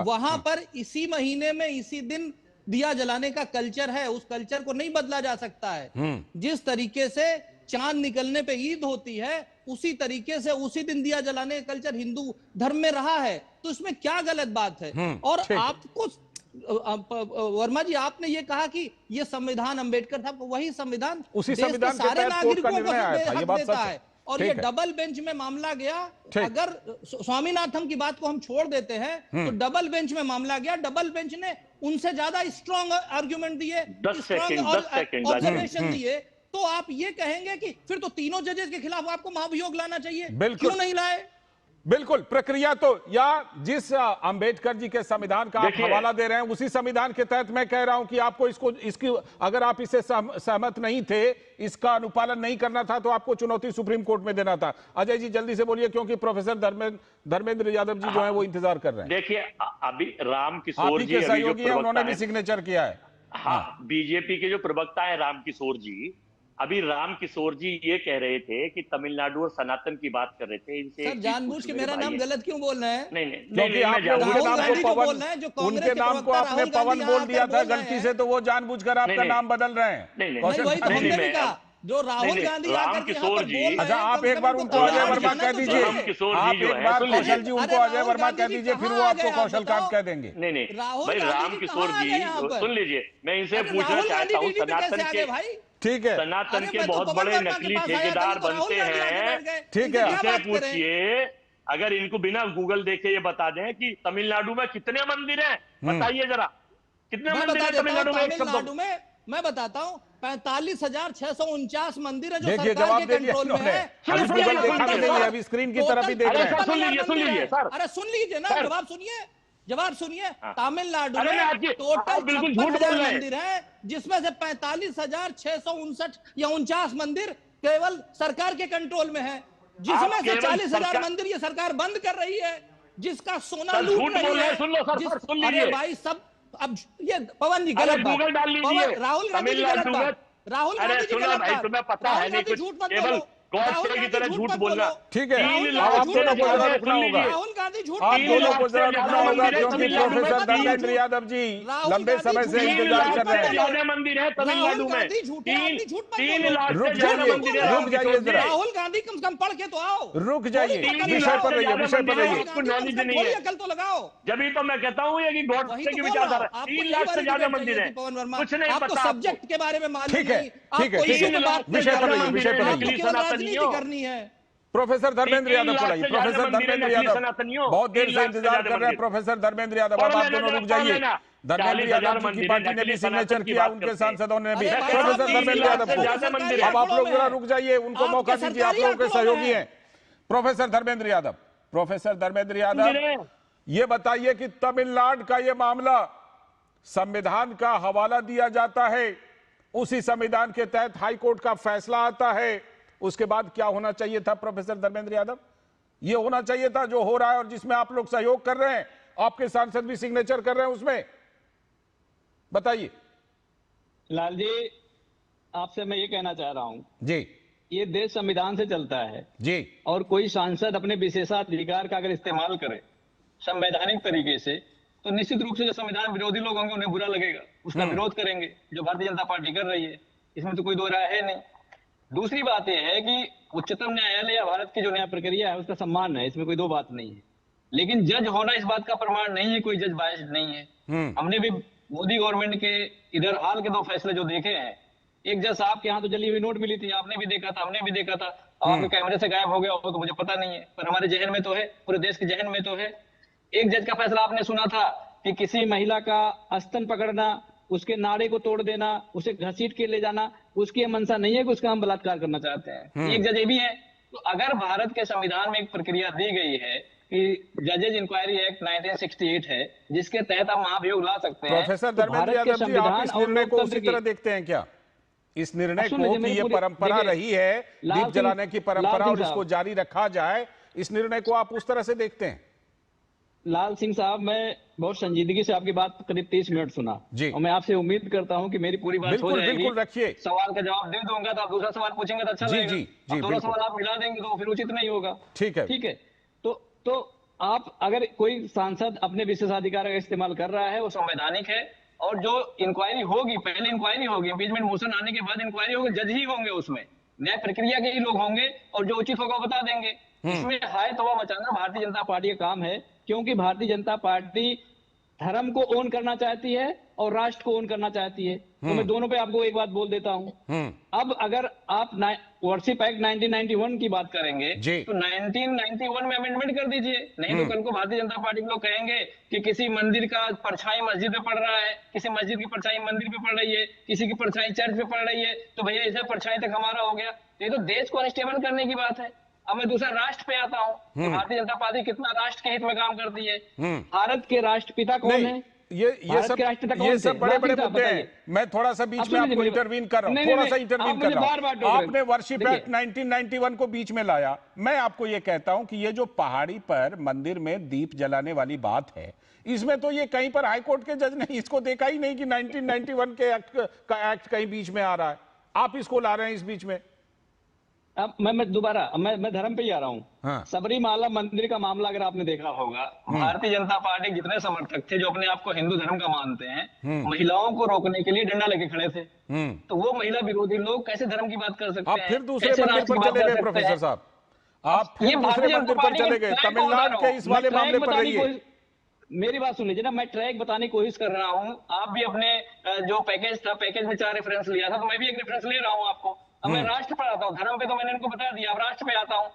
वहां पर इसी महीने में इसी दिन दिया जलाने का कल्चर है, उस कल्चर को नहीं बदला जा सकता है। जिस तरीके से चांद निकलने पे ईद होती है, उसी तरीके से उसी दिन दिया जलाने का कल्चर हिंदू धर्म में रहा है, तो इसमें क्या गलत बात है? और आपको वर्मा जी, आपने ये कहा कि ये संविधान अंबेडकर था, वही संविधान उसी देश के संविधान के सारे तहत कोर्ट का नागरिकों को निर्णय आया था, ये हक बात देता सच है। है। और ये डबल बेंच में मामला गया, अगर स्वामीनाथन की बात को हम छोड़ देते हैं तो डबल बेंच में मामला गया, डबल बेंच ने उनसे ज्यादा स्ट्रॉन्ग आर्ग्यूमेंट दिए, स्ट्रॉन्ग ऑब्जर्वेशन दिए, तो आप ये कहेंगे कि फिर तो तीनों जजेस के खिलाफ आपको महाभियोग लाना चाहिए, क्यों नहीं लाए? बिल्कुल, प्रक्रिया तो, या जिस अंबेडकर जी के संविधान का आप हवाला दे रहे हैं उसी संविधान के तहत मैं कह रहा हूं कि आपको इसकी अगर आप इससे सहमत नहीं थे, इसका अनुपालन नहीं करना था, तो आपको चुनौती सुप्रीम कोर्ट में देना था। अजय जी जल्दी से बोलिए, क्योंकि प्रोफेसर धर्मेंद्र यादव जी जो है वो इंतजार कर रहे हैं। देखिए, अभी राम किशोर जी सहयोगी है, उन्होंने भी सिग्नेचर किया है। हाँ, बीजेपी के जो प्रवक्ता है राम किशोर जी, अभी राम किशोर जी ये कह रहे थे कि तमिलनाडु और सनातन की बात कर रहे थे। इनसे सर जानबूझ के मेरा नाम गलत क्यों बोल रहे हैं? नहीं, क्योंकि उनके नाम को आपने पवन बोल दिया था गलती से, तो वो जानबूझकर आपका नाम बदल रहे हैं। जो राहुल गांधी राम किशोर जी, अच्छा आप एक बार उनको अजय वर्मा कह दीजिए, आप एक बार कौशल जी उनको अजय वर्मा कह दीजिए, फिर वो आपको कौशल कांत कह देंगे। नहीं भाई, राम किशोर जी सुन लीजिए, मैं इनसे पूछना चाहता हूँ, सनातन के, ठीक है, सनातन के बहुत बड़े नकली ठेकेदार बनते हैं, ठीक है, इनसे पूछिए, अगर इनको बिना गूगल देखे ये बता दें कि तमिलनाडु में कितने मंदिर हैं, बताइए जरा, कितने मंदिर हैं तमिलनाडु में? मैं बताता हूँ, 45,649 मंदिर है जो सरकार के कंट्रोल में है। अभी स्क्रीन की तरफ ही देख रहे हैं। सुन लीजिए सर, अरे सुन लीजिए ना, जवाब सुनिए। तमिलनाडु में टोटल 56,000 मंदिर है, जिसमें से 45,659 या 49 मंदिर केवल सरकार के कंट्रोल में है, जिसमें से 40,000 मंदिर ये सरकार बंद कर रही है, जिसका सोना लूट रही है। अरे भाई सब, अब ये पवन जी गलत बात, राहुल गांधी जी गलत बात, राहुल गांधी जी गलत बात, तुम्हें पता है नहीं कुछ, केवल गॉड की तरह झूठ बोलना। ठीक है, आप दोनों को जरा रुकना होगा, राहुल गांधी झूठ, आप दोनों को जरा रुकना होगा, क्योंकि प्रोफेसर धर्मेंद्र यादव जी लंबे समय से इंतजार कर रहे हैं। मंदिर है तमिलनाडु में, 3 लाख से ज्यादा मंदिर है। रुक जाइए जरा, राहुल गांधी कम से कम पढ़ के तो आओ, रुक जाइए, विषय पर रहिए, विषय पर रहिए, नॉलेज नहीं है, अकल तो लगाओ। जब तो मैं कहता हूँ कि गॉड की विचारधारा, 3 लाख से ज्यादा मंदिर है, कुछ नहीं पता सब्जेक्ट के बारे में मालूम ठीक है, ठीक है, विषय पर रहिए, विषय पर रहिए, राजनीति करनी है। प्रोफेसर धर्मेंद्र यादव पढ़ाइए, प्रोफेसर धर्मेंद्र यादव बहुत देर से इंतजार कर रहे हैं। प्रोफेसर धर्मेंद्र यादव, अब आप दोनों रुक जाइए। धर्मेंद्र यादव जी की पार्टी ने भी सिग्नेचर किया, उनके सांसदों ने भी। प्रोफेसर धर्मेंद्र यादव को, अब आप लोग जरा रुक जाइए, उनको मौका दीजिए, आप लोगों के सहयोगी हैं। प्रोफेसर धर्मेंद्र यादव, प्रोफेसर धर्मेंद्र यादव, ये बताइए कि तमिलनाडु का ये मामला संविधान का हवाला दिया जाता है, उसी संविधान के तहत हाईकोर्ट का फैसला आता है, उसके बाद क्या होना चाहिए था प्रोफेसर धर्मेंद्र यादव? ये होना चाहिए था जो हो रहा है और जिसमें आप लोग सहयोग कर रहे हैं, आपके सांसद भी सिग्नेचर कर रहे हैं उसमें, बताइए। लाल जी, आपसे मैं ये कहना चाह रहा हूं जी, ये देश संविधान से चलता है जी, और कोई सांसद अपने विशेषाधिकार का अगर इस्तेमाल करे संवैधानिक तरीके से, तो निश्चित रूप से जो संविधान विरोधी लोग होंगे उन्हें बुरा लगेगा, उसका विरोध करेंगे, जो भारतीय जनता पार्टी कर रही है, इसमें तो कोई दो राय है नहीं। दूसरी बात यह है कि उच्चतम न्यायालय या भारत की जो न्याय प्रक्रिया है उसका सम्मान है, इसमें कोई दो बात नहीं है, लेकिन जज होना इस बात का प्रमाण नहीं है, कोई जज बायस्ड नहीं है। हमने भी मोदी गवर्नमेंट के इधर हाल के 2 फैसले जो देखे हैं, एक जज साहब के यहाँ तो जली हुई नोट मिली थी, आपने भी देखा था, हमने भी देखा था, आपके कैमरे से गायब हो गया हो तो मुझे पता नहीं है, पर हमारे जहन में तो है, पूरे देश के जहन में तो है। एक जज का फैसला आपने सुना था कि किसी महिला का स्तन पकड़ना, उसके नाड़े को तोड़ देना, उसे घसीट के ले जाना, उसकी मंशा नहीं है कि उसका हम बलात्कार करना चाहते हैं, एक जज ये भी है। तो अगर भारत के संविधान में एक प्रक्रिया दी गई है कि जजेज इंक्वायरी एक्ट 1968 है, जिसके तहत हम महाभियोग ला सकते हैं, प्रोफेसर धर्मेंद्र यादव जी, आप इस निर्णय को उसी तरह देखते हैं क्या? इस निर्णय को कि ये परंपरा रही है, दीप जलाने की परंपरा, और इसको जारी रखा जाए, इस निर्णय को आप उस तरह से देखते हैं? लाल सिंह साहब, मैं बहुत संजीदगी से आपकी बात करीब 30 मिनट सुना और मैं आपसे उम्मीद करता हूं कि मेरी पूरी बात हो जाएगी। बिल्कुल रखिए, सवाल का जवाब दे दूंगा तो आप दूसरा सवाल पूछेंगे तो अच्छा लगेगा, दोनों सवाल आप मिला देंगे तो फिर उचित नहीं होगा। ठीक है, ठीक है। तो आप अगर कोई सांसद अपने विशेषाधिकार का इस्तेमाल कर रहा है, वो संवैधानिक है, और जो इंक्वायरी होगी, पहले इंक्वायरी होगी, इम्पीचमेंट मोशन आने के बाद इंक्वायरी होगी, जज ही होंगे उसमें, न्याय प्रक्रिया के ही लोग होंगे और जो उचित होगा वो बता देंगे। इसमें हाय तौबा मचाना भारतीय जनता पार्टी का काम है, क्योंकि भारतीय जनता पार्टी धर्म को ओन करना चाहती है और राष्ट्र को ओन करना चाहती है। तो मैं दोनों पे आपको एक बात बोल देता हूं। अब अगर आप वर्शिप एक्ट 1991 की बात करेंगे तो 1991 में अमेंडमेंट कर दीजिए, नहीं तो कल को भारतीय जनता पार्टी के लोग कहेंगे कि किसी मंदिर का परछाई मस्जिद पे पड़ रहा है, किसी मस्जिद की परछाई मंदिर पे पड़ रही है, किसी की परछाई चर्च पे पड़ रही है, तो भैया इसे परछाई तक हमारा हो गया। ये तो देश को अनस्टेबल करने की बात है। अब मैं दूसरा राष्ट्र पे आता हूँ, तो भारतीय जनता पार्टी कितना राष्ट्र के हित में काम करती है। भारत के राष्ट्रपिता कौन है? ये सब बड़े बड़े मुद्दे हैं। मैं थोड़ा सा बीच में आपको इंटरवीन कर रहा हूँ, थोड़ा सा इंटरवीन कर रहा हूँ। आपने वर्शिप एक्ट 1991 को बीच में लाया। मैं आपको ये कहता हूं कि ये जो पहाड़ी पर मंदिर में दीप जलाने वाली बात है, इसमें तो ये कहीं पर हाईकोर्ट के जज ने इसको देखा ही नहीं कि 1991 के एक्ट कहीं बीच में आ रहा है। आप इसको ला रहे हैं इस बीच में। अब मैं दोबारा मैं धर्म पे ही आ रहा हूँ। हाँ। सबरीमाला मंदिर का मामला अगर आपने देखा होगा, भारतीय जनता पार्टी जितने समर्थक थे जो अपने आप को हिंदू धर्म का मानते हैं, महिलाओं को रोकने के लिए डंडा लेके खड़े थे। तो वो महिला विरोधी लोग कैसे धर्म की बात कर सकते हैं? आप फिर दूसरे मंदिर पर चले गए प्रोफेसर साहब, आप फिर दूसरे मंदिर पर चले गए, तमिलनाडु के इस वाले मामले पर रहिए। मेरी बात सुन लीजिए ना, मैं ट्रैक बताने की कोशिश कर रहा हूँ। आप भी अपने जो पैकेज था, पैकेज में 4 रेफरेंस लिया था, तो मैं भी एक रेफरेंस ले रहा हूँ आपको। अब मैं राष्ट्र पर आता हूँ, धर्म पे तो मैंने इनको बता दिया, अब राष्ट्र पे आता हूँ।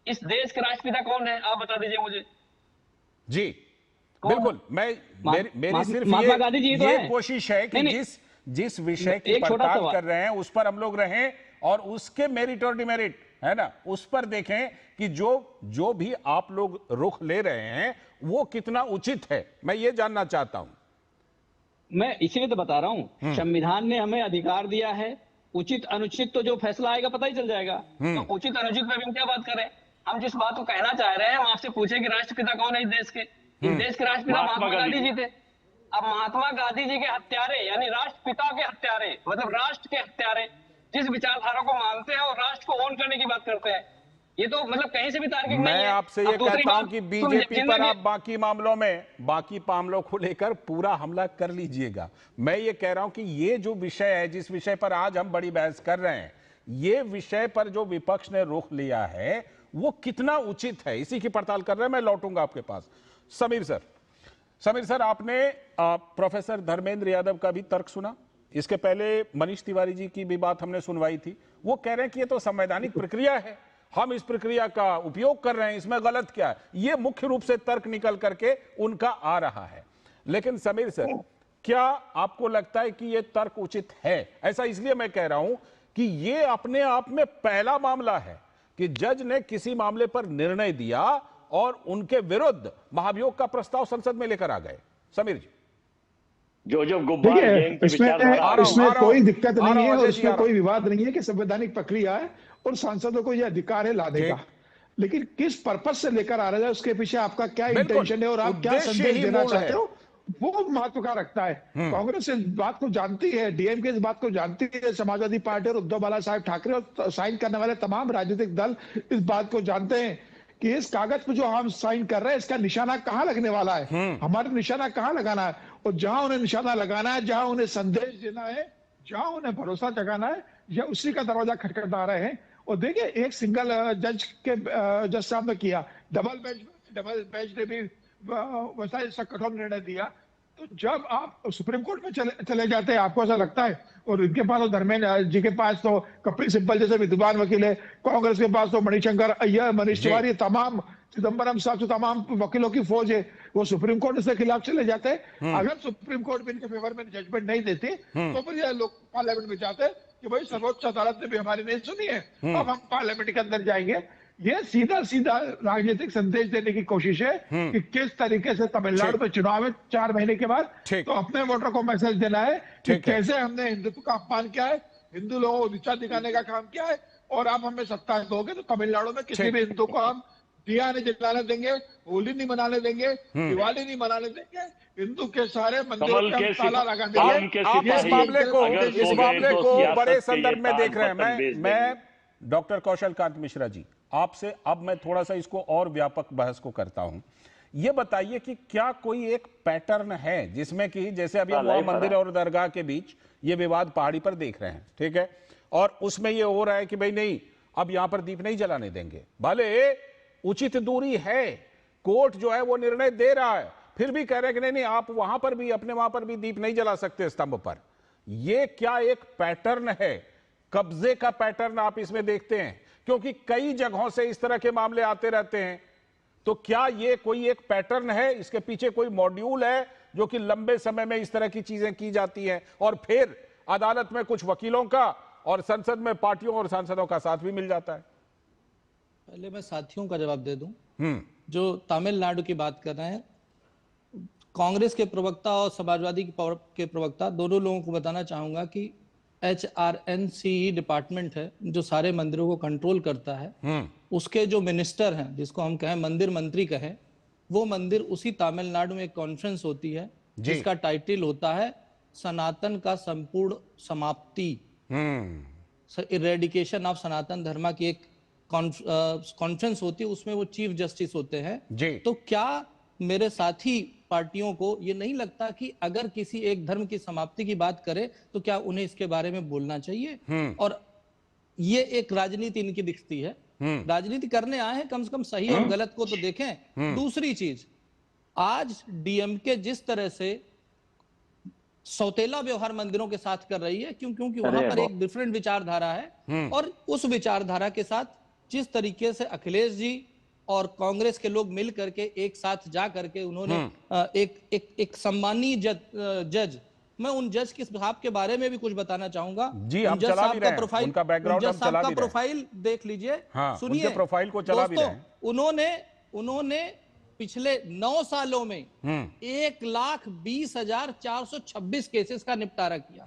इस देश के राष्ट्रपिता कौन है, आप बता दीजिए मुझे। जी बिल्कुल, मेरी सिर्फ ये कोशिश है कि जिस विषय की पड़ताल कर रहे हैं उस पर हम लोग रहें और उसके मेरिट और डिमेरिट है ना, उस पर देखें कि जो भी आप लोग रुख ले रहे हैं वो कितना उचित है। मैं ये जानना चाहता हूं। मैं इसीलिए तो बता रहा हूं, संविधान ने हमें अधिकार दिया है, उचित अनुचित तो जो फैसला आएगा पता ही चल जाएगा। तो उचित अनुचित में हम क्या बात करें? हम जिस बात को कहना चाह रहे हैं, हम आपसे पूछे कि राष्ट्रपिता कौन है इस देश के? इस देश के राष्ट्रपिता महात्मा गांधी जी थे। अब महात्मा गांधी जी के हत्यारे यानी राष्ट्रपिता के हत्यारे, मतलब राष्ट्र के हत्यारे जिस विचारधारा को मानते हैं और राष्ट्र को ओन करने की बात करते हैं, ये तो मतलब कहीं से भी तार्किक नहीं है। मैं आपसे ये कहता हूं कि बीजेपी पर आप बाकी मामलों को लेकर पूरा हमला कर लीजिएगा। मैं ये कह रहा हूं कि ये जो विषय है, जिस विषय पर आज हम बड़ी बहस कर रहे हैं, ये विषय पर जो विपक्ष ने रुख लिया है वो कितना उचित है, इसी की पड़ताल कर रहे हैं। मैं लौटूंगा आपके पास। समीर सर, आपने प्रोफेसर धर्मेंद्र यादव का भी तर्क सुना। इसके पहले मनीष तिवारी जी की भी बात हमने सुनवाई थी। वो कह रहे हैं कि ये तो संवैधानिक प्रक्रिया है, हम इस प्रक्रिया का उपयोग कर रहे हैं, इसमें गलत क्या है? ये मुख्य रूप से तर्क निकल करके उनका आ रहा है। लेकिन समीर सर, क्या आपको लगता है कि ये तर्क उचित है? ऐसा इसलिए मैं कह रहा हूं कि ये अपने आप में पहला मामला है कि जज ने किसी मामले पर निर्णय दिया और उनके विरुद्ध महाभियोग का प्रस्ताव संसद में लेकर आ गए। समीर जी, जो गुब्बार इसमें कोई दिक्कत नहीं है और इसमें कोई विवाद नहीं है कि संवैधानिक प्रक्रिया है और सांसदों को यह अधिकार है लाने का। लेकिन किस पर्पस से लेकर आ रहा है, उसके पीछे आपका क्या इंटेंशन है और आप क्या संदेश देना चाहते हो, वो महत्व का रखता है। कांग्रेस इस बात को जानती है, डीएमके इस बात को जानती है, समाजवादी पार्टी और उद्धव बाला साहब ठाकरे और साइन करने वाले तमाम राजनीतिक दल इस बात को जानते हैं कि इस कागज पर जो हम साइन कर रहे हैं इसका निशाना कहां लगने वाला है, हमारा निशाना कहां लगाना है। और जहां उन्हें निशाना लगाना है, जहां उन्हें संदेश देना है, जहां उन्हें भरोसा जगाना है, या उसी का दरवाजा खटखटा रहे हैं। और देखिए, एक सिंगल जज साहब ने किया, डबल बेंच ने भी वैसा ऐसा कठोर निर्णय दिया। तो जब आप सुप्रीम कोर्ट में चले जाते हैं, आपको ऐसा लगता है, और इनके पास तो धर्मेंद्र जी के पास तो कपिल सिब्बल जैसे विद्वान वकील है, कांग्रेस के पास तो मणिशंकर अय्यर, मनीष तिवारी, तमाम चिदम्बरम साहब से तमाम वकीलों की फौज है, वो सुप्रीम कोर्ट के खिलाफ चले जाते हैं। अगर सुप्रीम कोर्ट भी इनके फेवर में जजमेंट नहीं देती तो फिर ये लोग पार्लियामेंट में जाते कि भाई सर्वोच्च अदालत ने भी हमारी नहीं सुनी है, अब हम पार्लियामेंट के अंदर जाएंगे। ये सीधा राजनीतिक संदेश देने की कोशिश है कि किस तरीके से तमिलनाडु में चुनाव है 4 महीने के बाद, तो अपने वोटर को मैसेज देना है कि कैसे हमने हिंदुत्व का अपमान किया है, हिंदू लोगों को नीचा दिखाने का काम किया है, और आप हमें सत्ता दोगे तो तमिलनाडु में किसी भी हिंदू को हम दिया नहीं जलाने देंगे, होली नहीं मनाने देंगे, दिवाली नहीं मनाने देंगे, हिंदू के सारे मंदिरों का ताला लगा देंगे। आप इस मामले को बड़े संदर्भ में देख रहे हैं। मैं डॉक्टर कौशल कांत मिश्रा जी, आपसे अब मैं थोड़ा सा इसको और व्यापक बहस को करता हूं। ये बताइए कि क्या कोई एक पैटर्न है जिसमें कि जैसे अभी हम मंदिर और दरगाह के बीच ये विवाद पहाड़ी पर देख रहे हैं, ठीक है, और उसमें ये हो रहा है कि भाई नहीं, अब यहां पर दीप नहीं जलाने देंगे। भले उचित दूरी है, कोर्ट जो है वो निर्णय दे रहा है, फिर भी कह रहे हैं कि नहीं आप वहां पर भी, अपने वहां पर भी दीप नहीं जला सकते स्तंभ पर। ये क्या एक पैटर्न है, कब्जे का पैटर्न आप इसमें देखते हैं? क्योंकि कई जगहों से इस तरह के मामले आते रहते हैं। तो क्या ये कोई एक पैटर्न है, इसके पीछे कोई मॉड्यूल है जो कि लंबे समय में इस तरह की चीजें की जाती हैं और फिर अदालत में कुछ वकीलों का और संसद में पार्टियों और सांसदों का साथ भी मिल जाता है? पहले मैं साथियों का जवाब दे दूं। जो तमिलनाडु की बात कर रहे हैं, कांग्रेस के प्रवक्ता और समाजवादी के प्रवक्ता दोनों लोगों को बताना चाहूंगा कि HRNCE डिपार्टमेंट है जो सारे मंदिरों को कंट्रोल करता है, उसके जो मिनिस्टर हैं, जिसको हम कहें मंदिर मंत्री कहें, वो मंदिर उसी तमिलनाडु में एक कॉन्फ्रेंस होती है जिसका टाइटल होता है सनातन का संपूर्ण समाप्ति, इरेडिकेशन ऑफ सनातन धर्म की एक कॉन्फ्रेंस होती है। उसमें वो चीफ जस्टिस होते हैं। तो क्या मेरे साथी पार्टियों को ये नहीं लगता कि अगर किसी एक धर्म की समाप्ति की बात करे तो क्या उन्हें इसके बारे में बोलना चाहिए? और ये एक राजनीति इनकी दिखती है, राजनीति करने आए हैं, कम से कम सही और गलत को तो देखें। दूसरी चीज, आज डीएमके जिस तरह से सौतेला व्यवहार मंदिरों के साथ कर रही है, क्योंकि वहां पर एक डिफरेंट विचारधारा है, और उस विचारधारा के साथ जिस तरीके से अखिलेश जी और कांग्रेस के लोग मिल करके एक साथ जा करके उन्होंने एक सम्मानीय जज, मैं उन जज के साहब के बारे में भी कुछ बताना चाहूंगा। जी, हम चला भी रहे हैं, उनका बैकग्राउंड हम चला भी रहे हैं। प्रोफाइल देख लीजिए, सुनिए, प्रोफाइल को चला भी रहे हैं। उन्होंने पिछले 9 सालों में 1,20,426 केसेस का निपटारा किया।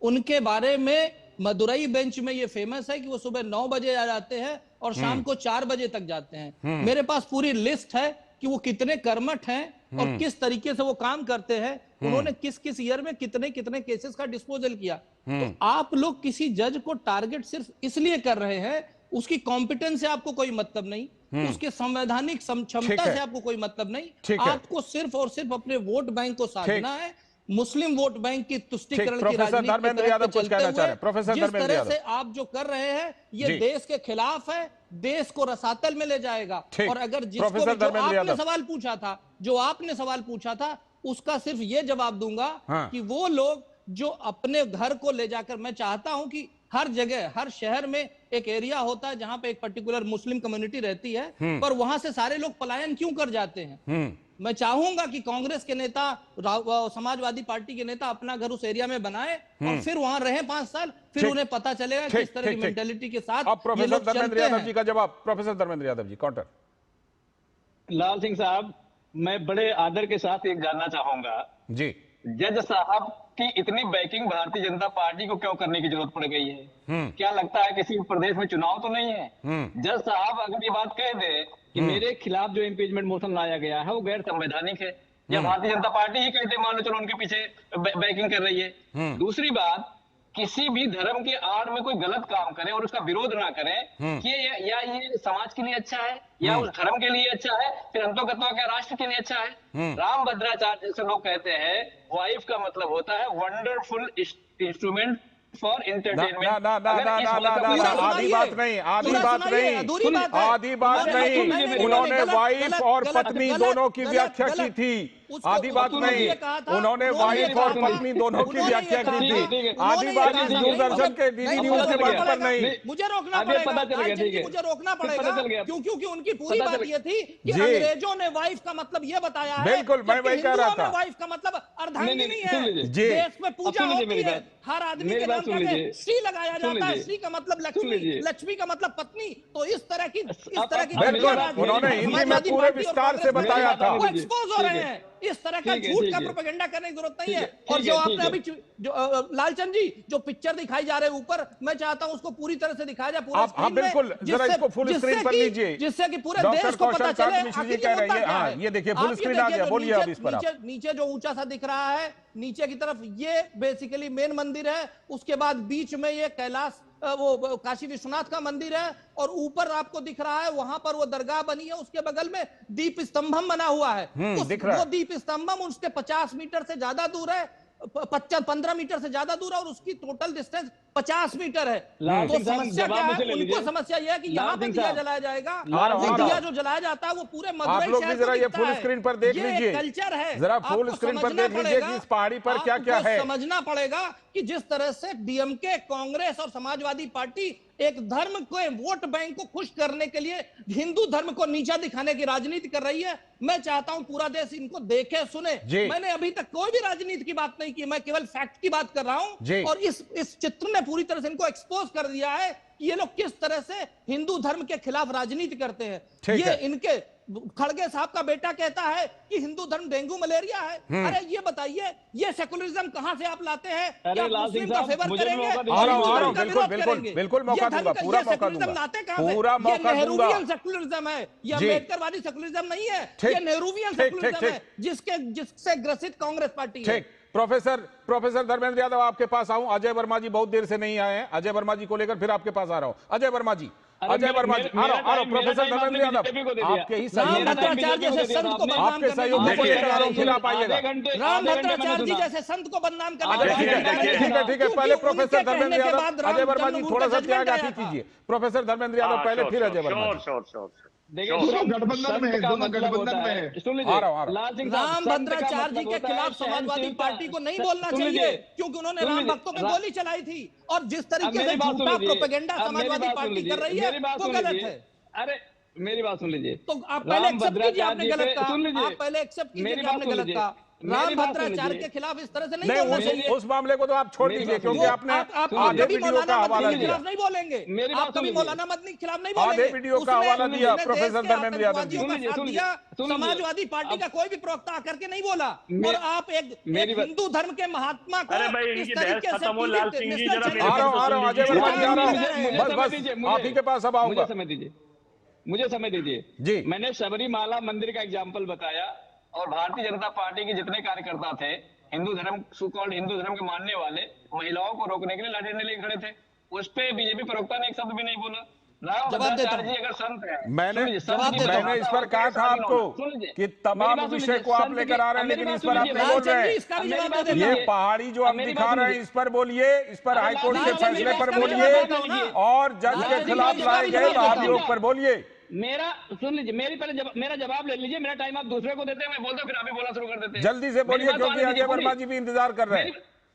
उनके बारे में मदुरई बेंच में ये फेमस है कि वो सुबह 9 बजे आ जाते हैं और शाम को 4 बजे तक जाते हैं। मेरे पास पूरी लिस्ट है कि वो कितने कर्मठ हैं और किस तरीके से वो काम करते हैं, उन्होंने किस किस ईयर में कितने कितने केसेस का डिस्पोजल किया। तो आप लोग किसी जज को टारगेट सिर्फ इसलिए कर रहे हैं, उसकी कॉम्पिटेंस से आपको कोई मतलब नहीं, उसके संवैधानिक क्षमता से आपको कोई मतलब नहीं, आपको सिर्फ और सिर्फ अपने वोट बैंक को साधना है, मुस्लिम वोट बैंक की तुष्टीकरण की राजनीति धर्मेंद्र यादव कुछ कहना चाह रहे हैं। प्रोफेसर जिस तरह से आप जो कर रहे हैं ये देश के खिलाफ है, देश को रसातल में ले जाएगा। और अगर जिसको जो आपने सवाल पूछा था उसका सिर्फ ये जवाब दूंगा कि वो लोग जो अपने घर को ले जाकर, मैं चाहता हूं कि हर जगह, हर शहर में एक एरिया होता है जहां पे एक पर्टिकुलर मुस्लिम कम्युनिटी रहती है, पर वहां से सारे लोग पलायन क्यों कर जाते हैं? मैं चाहूंगा कि कांग्रेस के नेता, समाजवादी पार्टी के नेता अपना घर उस एरिया में बनाए और फिर वहां रहे 5 साल, फिर उन्हें पता चलेगा कि इस तरह की मेंटालिटी के साथ अब प्रोफेसर धर्मेंद्र यादव जी का जवाब। Professor Dharmendra Yadav ji, counter. लाल सिंह साहब, मैं बड़े आदर के साथ एक जानना चाहूंगा जी, जज साहब की इतनी बैकिंग भारतीय जनता पार्टी को क्यों करने की जरूरत पड़ गई है? क्या लगता है किसी प्रदेश में चुनाव तो नहीं है? जज साहब अगर ये बात कह दे कि मेरे खिलाफ जो इम्पीचमेंट मोशन लाया गया है वो गैर संवैधानिक है, या भारतीय जनता पार्टी ही कहते मान लो चलो उनके पीछे बैकिंग कर रही है। दूसरी बात, किसी भी धर्म के आड़ में कोई गलत काम करे और उसका विरोध ना करें, कि या ये समाज के लिए अच्छा है या उस धर्म के लिए अच्छा है, फिर हम तो कहते हैं क्या राष्ट्र के लिए अच्छा है? राम भद्राचार्य जैसे लोग कहते हैं वाइफ का मतलब होता है वंडरफुल इंस्ट्रूमेंट फॉर एंटरटेनमेंट। आधी बात नहीं, उन्होंने वाइफ और पत्नी दोनों की व्याख्या की थी। आधी बात नहीं, उन्होंने वाइफ और पत्नी दोनों की व्याख्या की थी। आधी बात इस दूरदर्शन के डीडी न्यूज के मंच पर नहीं। मुझे रोकना पड़ेगा, क्योंकि उनकी पूरी बात ये थी कि अंग्रेजों ने वाइफ का मतलब ये बताया है। बिल्कुल, मैं वही कह रहा था। वाइफ का मतलब अर्धांगिनी है, देश में पूजा होती है, हर आदमी के नाम पे श्री लगाया जाता है, श्री का मतलब लक्ष्मी, लक्ष्मी का मतलब पत्नी। तो इस तरह की उन्होंने हिंदी में पूरे विस्तार से बताया था। वो एक्सपोज हो रहे हैं, इस तरह का झूठ का प्रोपेगेंडा करने की जरूरत नहीं है। और जो आपने अभी जो लालचंद जी जो पिक्चर दिखाई जा रहे हैं ऊपर, मैं चाहता हूं उसको पूरी तरह से दिखाया जाए पूरे स्क्रीन में, बिल्कुल, जरा इसको फुल स्क्रीन पर लीजिए, जिससे कि पूरे देश को पता चले। ये देखिए फुल स्क्रीन आ गया, बोलिए अब इस पर। नीचे जो ऊंचा सा दिख रहा है, नीचे की तरफ ये बेसिकली मेन मंदिर है, उसके बाद बीच में ये कैलाश वो काशी विश्वनाथ का मंदिर है, और ऊपर आपको दिख रहा है वहां पर वो दरगाह बनी है, उसके बगल में दीप स्तंभम बना हुआ है। वो दीप स्तंभम उसके 50 मीटर से ज्यादा दूर है। 15 मीटर से ज्यादा दूर है और उसकी टोटल डिस्टेंस 50 मीटर है। लाल तो सिंह साहब, समस्या क्या जवाब है? मुझसे ले उनको लीजिए। समस्या यह है कि यहाँ पर सिंह दिया साहब, जलाया जाएगा, वो दिया जो जलाया जाता है वो पूरे आप मदुरई लोग शहर भी को जरा ये दिखता फुल है। स्क्रीन पर देख ये एक लीजिए, कल्चर है, जरा फुल आपको स्क्रीन पर समझना देख लीजिए कि पड़ेगा, इस पहाड़ी पर क्या क्या आपको है। समझना पड़ेगा कि जिस तरह से डीएमके, कांग्रेस और समाजवादी पार्टी एक धर्म को, वोट बैंक को खुश करने के लिए हिंदू धर्म को नीचा दिखाने की राजनीति कर रही है। मैं चाहता हूं पूरा देश इनको देखे सुने। मैंने अभी तक कोई भी राजनीति की बात नहीं की, मैं केवल फैक्ट की बात कर रहा हूं और इस चित्र ने पूरी तरह से इनको एक्सपोज कर दिया है कि ये लोग किस तरह से हिंदू धर्म के खिलाफ राजनीति करते हैं। ये इनके खड़गे साहब का बेटा कहता है कि हिंदू धर्म डेंगू मलेरिया है। अरे ये बताइए, ये सेकुलरिज्म कहां से आप लाते हैं? क्या मुस्लिम का फेवर करेंगे? बिल्कुल मौका दूंगा, पूरा मौका दूंगा, पूरा मौका दूंगा। नेहरूवियन सेकुलरिज्म है, ये अम्बेडकरवादी सेकुलरिज्म नहीं है, ये नेहरूवियन सेकुलरिज्म है जिससे ग्रसित कांग्रेस पार्टी है। प्रोफेसर धर्मेंद्र यादव आपके पास आऊं। अजय वर्मा जी बहुत देर से नहीं आए हैं, अजय वर्मा जी को लेकर फिर आपके पास आ रहा हूं। अजय वर्मा जी आ रहा प्रोफेसर धर्मेंद्र यादव आपके ही आपके सहयोगी को लेकर आ रहा हूं, फिर आप आइएगा। राम भद्राचार्य जी जैसे संत को बदनाम करना। ठीक है, पहले प्रोफेसर धर्मेंद्र यादव, अजय वर्मा जी थोड़ा सा त्याग कीजिए। प्रोफेसर धर्मेंद्र यादव पहले, फिर अजय वर्मा। गठबंधन में, दोनों गठबंधन में। सुन लीजिए, राम भद्राचार्य जी के खिलाफ समाजवादी पार्टी को नहीं बोलना चाहिए क्योंकि उन्होंने राम भक्तों पे गोली चलाई थी और जिस तरीके से झूठा प्रोपेगेंडा समाजवादी पार्टी कर रही है वो गलत है। अरे मेरी बात सुन लीजिए, तो आप पहले एक्सेप्ट कीजिए आपने गलत कहा, आप पहले एक्सेप्ट कीजिए आपने गलत कहा। राम भद्राचार्य के खिलाफ इस तरह से नहीं बोलना चाहिए। उस मामले को तो आप छोड़ दीजिए क्योंकि आपने आधे वीडियो का हवाला दिया। नहीं बोलेंगे, आप कभी मौलाना मदनी के खिलाफ नहीं बोलेंगे। आधे वीडियो का हवाला दिया प्रोफेसर धर्मेंद्र यादव जी। समाजवादी पार्टी का कोई भी प्रवक्ता आकर के नहीं बोला और आप एक हिंदू धर्म के महात्मा को इस तरीके से आ रहा हूं अजय वर्मा जी, आ रहा हूं, बस आप ही के पास अब आऊंगा। मुझे समय दीजिए जी। मैंने सबरीमाला मंदिर का एग्जाम्पल बताया और भारतीय जनता पार्टी के जितने कार्यकर्ता थे हिंदू धर्म, सुकॉल्ड हिंदू धर्म के मानने वाले, महिलाओं को रोकने के लिए लाठी डंडे लेके खड़े थे, उस पे बीजेपी प्रवक्ता ने एक शब्द भी नहीं बोला। राम भद्राचार्य जी अगर संत है, मैंने इस पर कहा था आपको कि तमाम विषय को आप लेकर आ रहे हैं लेकिन इस पर आप नहीं बोल रहे हैं। ये पहाड़ी जो आप दिखा रहे हैं इस पर बोलिए, इस पर हाईकोर्ट के फैसले पर बोलिए और जज के खिलाफ लाए गए महाभियोग पर बोलिए। मेरा सुन लीजिए, मेरा जवाब ले लीजिए। मेरा टाइम आप दूसरे को देते हैं, मैं बोलता हूँ फिर आप ही बोलना शुरू कर देते हैं। जल्दी से बोलिए क्योंकि अजय वर्मा जी भी इंतजार कर रहे हैं।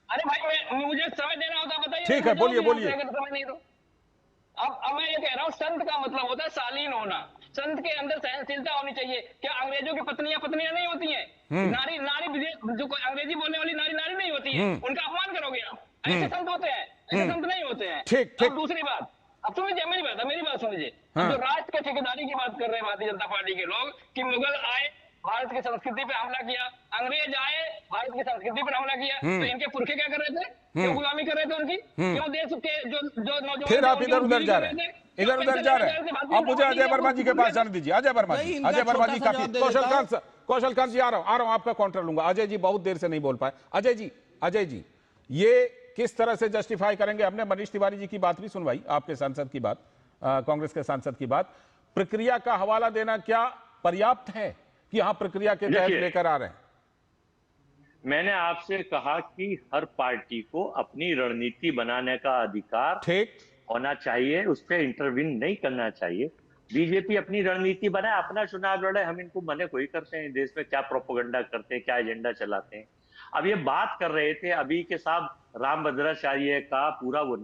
अरे भाई मुझे समय देना होता बताइए। ठीक है, बोलिए। अब मैं ये कह रहा हूँ, संत का मतलब होता है शालीन होना, संत के अंदर सहनशीलता होनी चाहिए। क्या अंग्रेजों की पत्नियां नहीं होती हैं? नारी जो अंग्रेजी बोलने वाली नारी नहीं होती है, उनका अपमान करोगे आप? ऐसे संत होते हैं? ऐसे संत नहीं होते हैं। ठीक। दूसरी बात, अब सुन लीजिए मेरी बात सुन लीजिए। जो राष्ट्र के ठेकेदारी की बात कर रहे हैं भारतीय जनता पार्टी के लोग कि मुगल आए, भारत की संस्कृति पे हमला किया, अंग्रेज आए, भारत की संस्कृति पर हमला किया, तो इनके पुरखे क्या कर रहे थे? क्यों गुलामी कर रहे थे उनकी? क्यों देश के जो नौजवान, फिर आप इधर उधर जा रहे हैं। अब मुझे अजय वर्मा जी के पास जाने दीजिए। अजय वर्मा जी काफी। कौशल कांत जी आ रहा हूं, आपका काउंटर लूंगा। अजय जी बहुत देर से नहीं बोल पाए। अजय जी ये किस तरह से जस्टिफाई करेंगे? हमने मनीष तिवारी जी की बात भी सुनवाई, आपके सांसद की बात, कांग्रेस के सांसद की बात। प्रक्रिया का हवाला देना क्या पर्याप्त है कि हाँ प्रक्रिया के तहत लेकर आ रहे हैं? मैंने आपसे कहा कि हर पार्टी को अपनी रणनीति बनाने का अधिकार होना चाहिए, उस पर इंटरवीन नहीं करना चाहिए। बीजेपी अपनी रणनीति बनाए, अपना चुनाव लड़े, हम इनको मने कोई करते हैं देश में क्या प्रोपोगंडा करते हैं, क्या एजेंडा चलाते हैं। अब ये बात कर रहे थे अभी के साथ राम भद्राचार्य का पूरा वो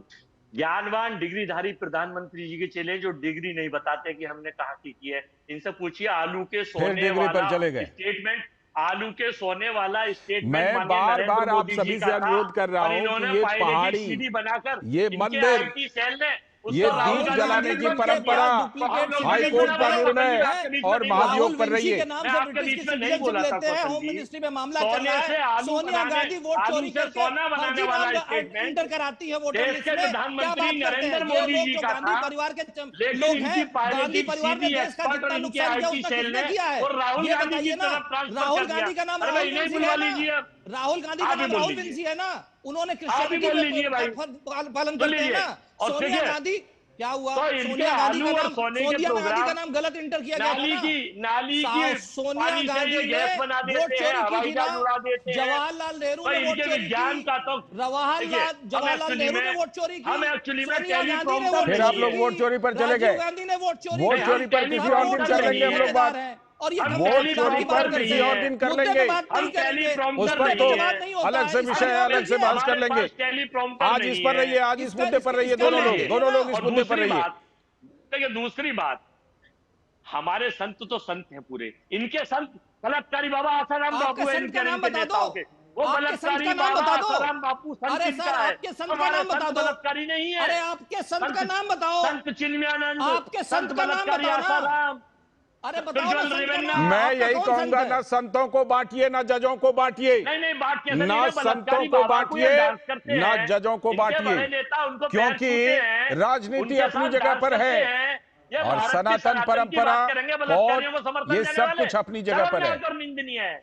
ज्ञानवान डिग्रीधारी प्रधानमंत्री जी के चेले जो डिग्री नहीं बताते कि हमने कहा की है, इनसे पूछिए आलू के सोने वाला स्टेटमेंट, आलू के सोने वाला स्टेटमेंट मैं बार बार आप सभी से अनुरोध कर रहा हूं कि ये पहाड़ी, बनाकर ये मंदिर, ये दीप जलाने की परंपरा, हाईकोर्ट का निर्णय और महाभियोग पर रही है। होम मिनिस्ट्री में मामला चल रहा है, सोनिया गांधी वोट चोरी करके एंटर कराती है वोटर लिस्ट में। क्या बात करते हैं ये लोग जो गांधी परिवार के लोग हैं, गांधी परिवार ने देश का जितना नुकसान किया उसका किसने किया है ये बताइए ना। राहुल गांधी का नाम राहुल विंसी है ना, उन्होंने क्रिश्चियनिटी पालन करते हैं ना। क्या हुआ? तो इनके सोनिया गांधी आलू का और नाम, सोने के सोनिया गांधी प्रोग्राम, का नाम गलत इंटर किया गया था ना। नाली की सोनिया पानी से गांधी ये गैस बना ने वोट देते हैं, चोरी की हवाई थी ना। जहाज उड़ा देते हैं। जवाहरलाल नेहरू तो ने वोट इनके चोरी विज्ञान की, का तो जवाहरलाल नेहरू ने वोट चोरी की, हम एक्चुअली में सोनिया गांधी ने टेलीप्रॉम्प्टर वोट फिर नहीं आप लोग चोरी वोट की, चोरी पर चले राजीव गए। गांधी ने वोट चोरी वोट की। चोरी पर किसी और दिन कर लेंगे हम लोग बात। और ये हम वोट चोरी पर करते किसी हैं। और दिन कर मुद्दे लेंगे। पे बात नहीं हम करेंगे, टेलीप्रॉम्प्टर उस पर मुद्दे तो पे बात नहीं होता अलग से है। विषय है, अलग से बहस कर लेंगे। आज इस पर रहिए, आज इस मुद्दे पर रहिए, दोनों लोग इस मुद्दे पर रहिए। देखिए दूसरी बात, हमारे संत तो संत हैं पूरे, इनके संत बलात्कारी बाबा आसाराम आपके बापू है, संत इनके का नाम इनके बता नेताओं दो। के। वो आपके संत बलात्कारी का नाम बाबा बता दो। आसाराम बापू संत अरे इनका सर, है। आपके संत का हमारा नाम बता संत दो। बलात्कारी नहीं है। अरे आपके संत का नाम बताओ। संत चिन्मयानंद, आपके संत का नाम बलात्कारी बताओ ना। आसाराम। अरे बताओ ना संत का नाम। मैं आपका यही कौन कहूंगा, संत है? ना संतों को बांटिए ना जजों को बांटिए, नहीं बात कैसे नहीं ना है, संतों बलात्कारी को बाबा को ये बांटिए डांस करते ना हैं। जजों को इनके बांटिए, बड़े नेता उनको पैर क्योंकि छूते हैं, राजनीति उनके अपनी साथ जगह डांस पर करते है हैं। ये और भारत की सनातन की परंपरा बात करेंगे, बलात्कारियों को और समर्थन ये देने सब वाले। कुछ अपनी जगह पर है। शर्मनाक और निंदनीय है,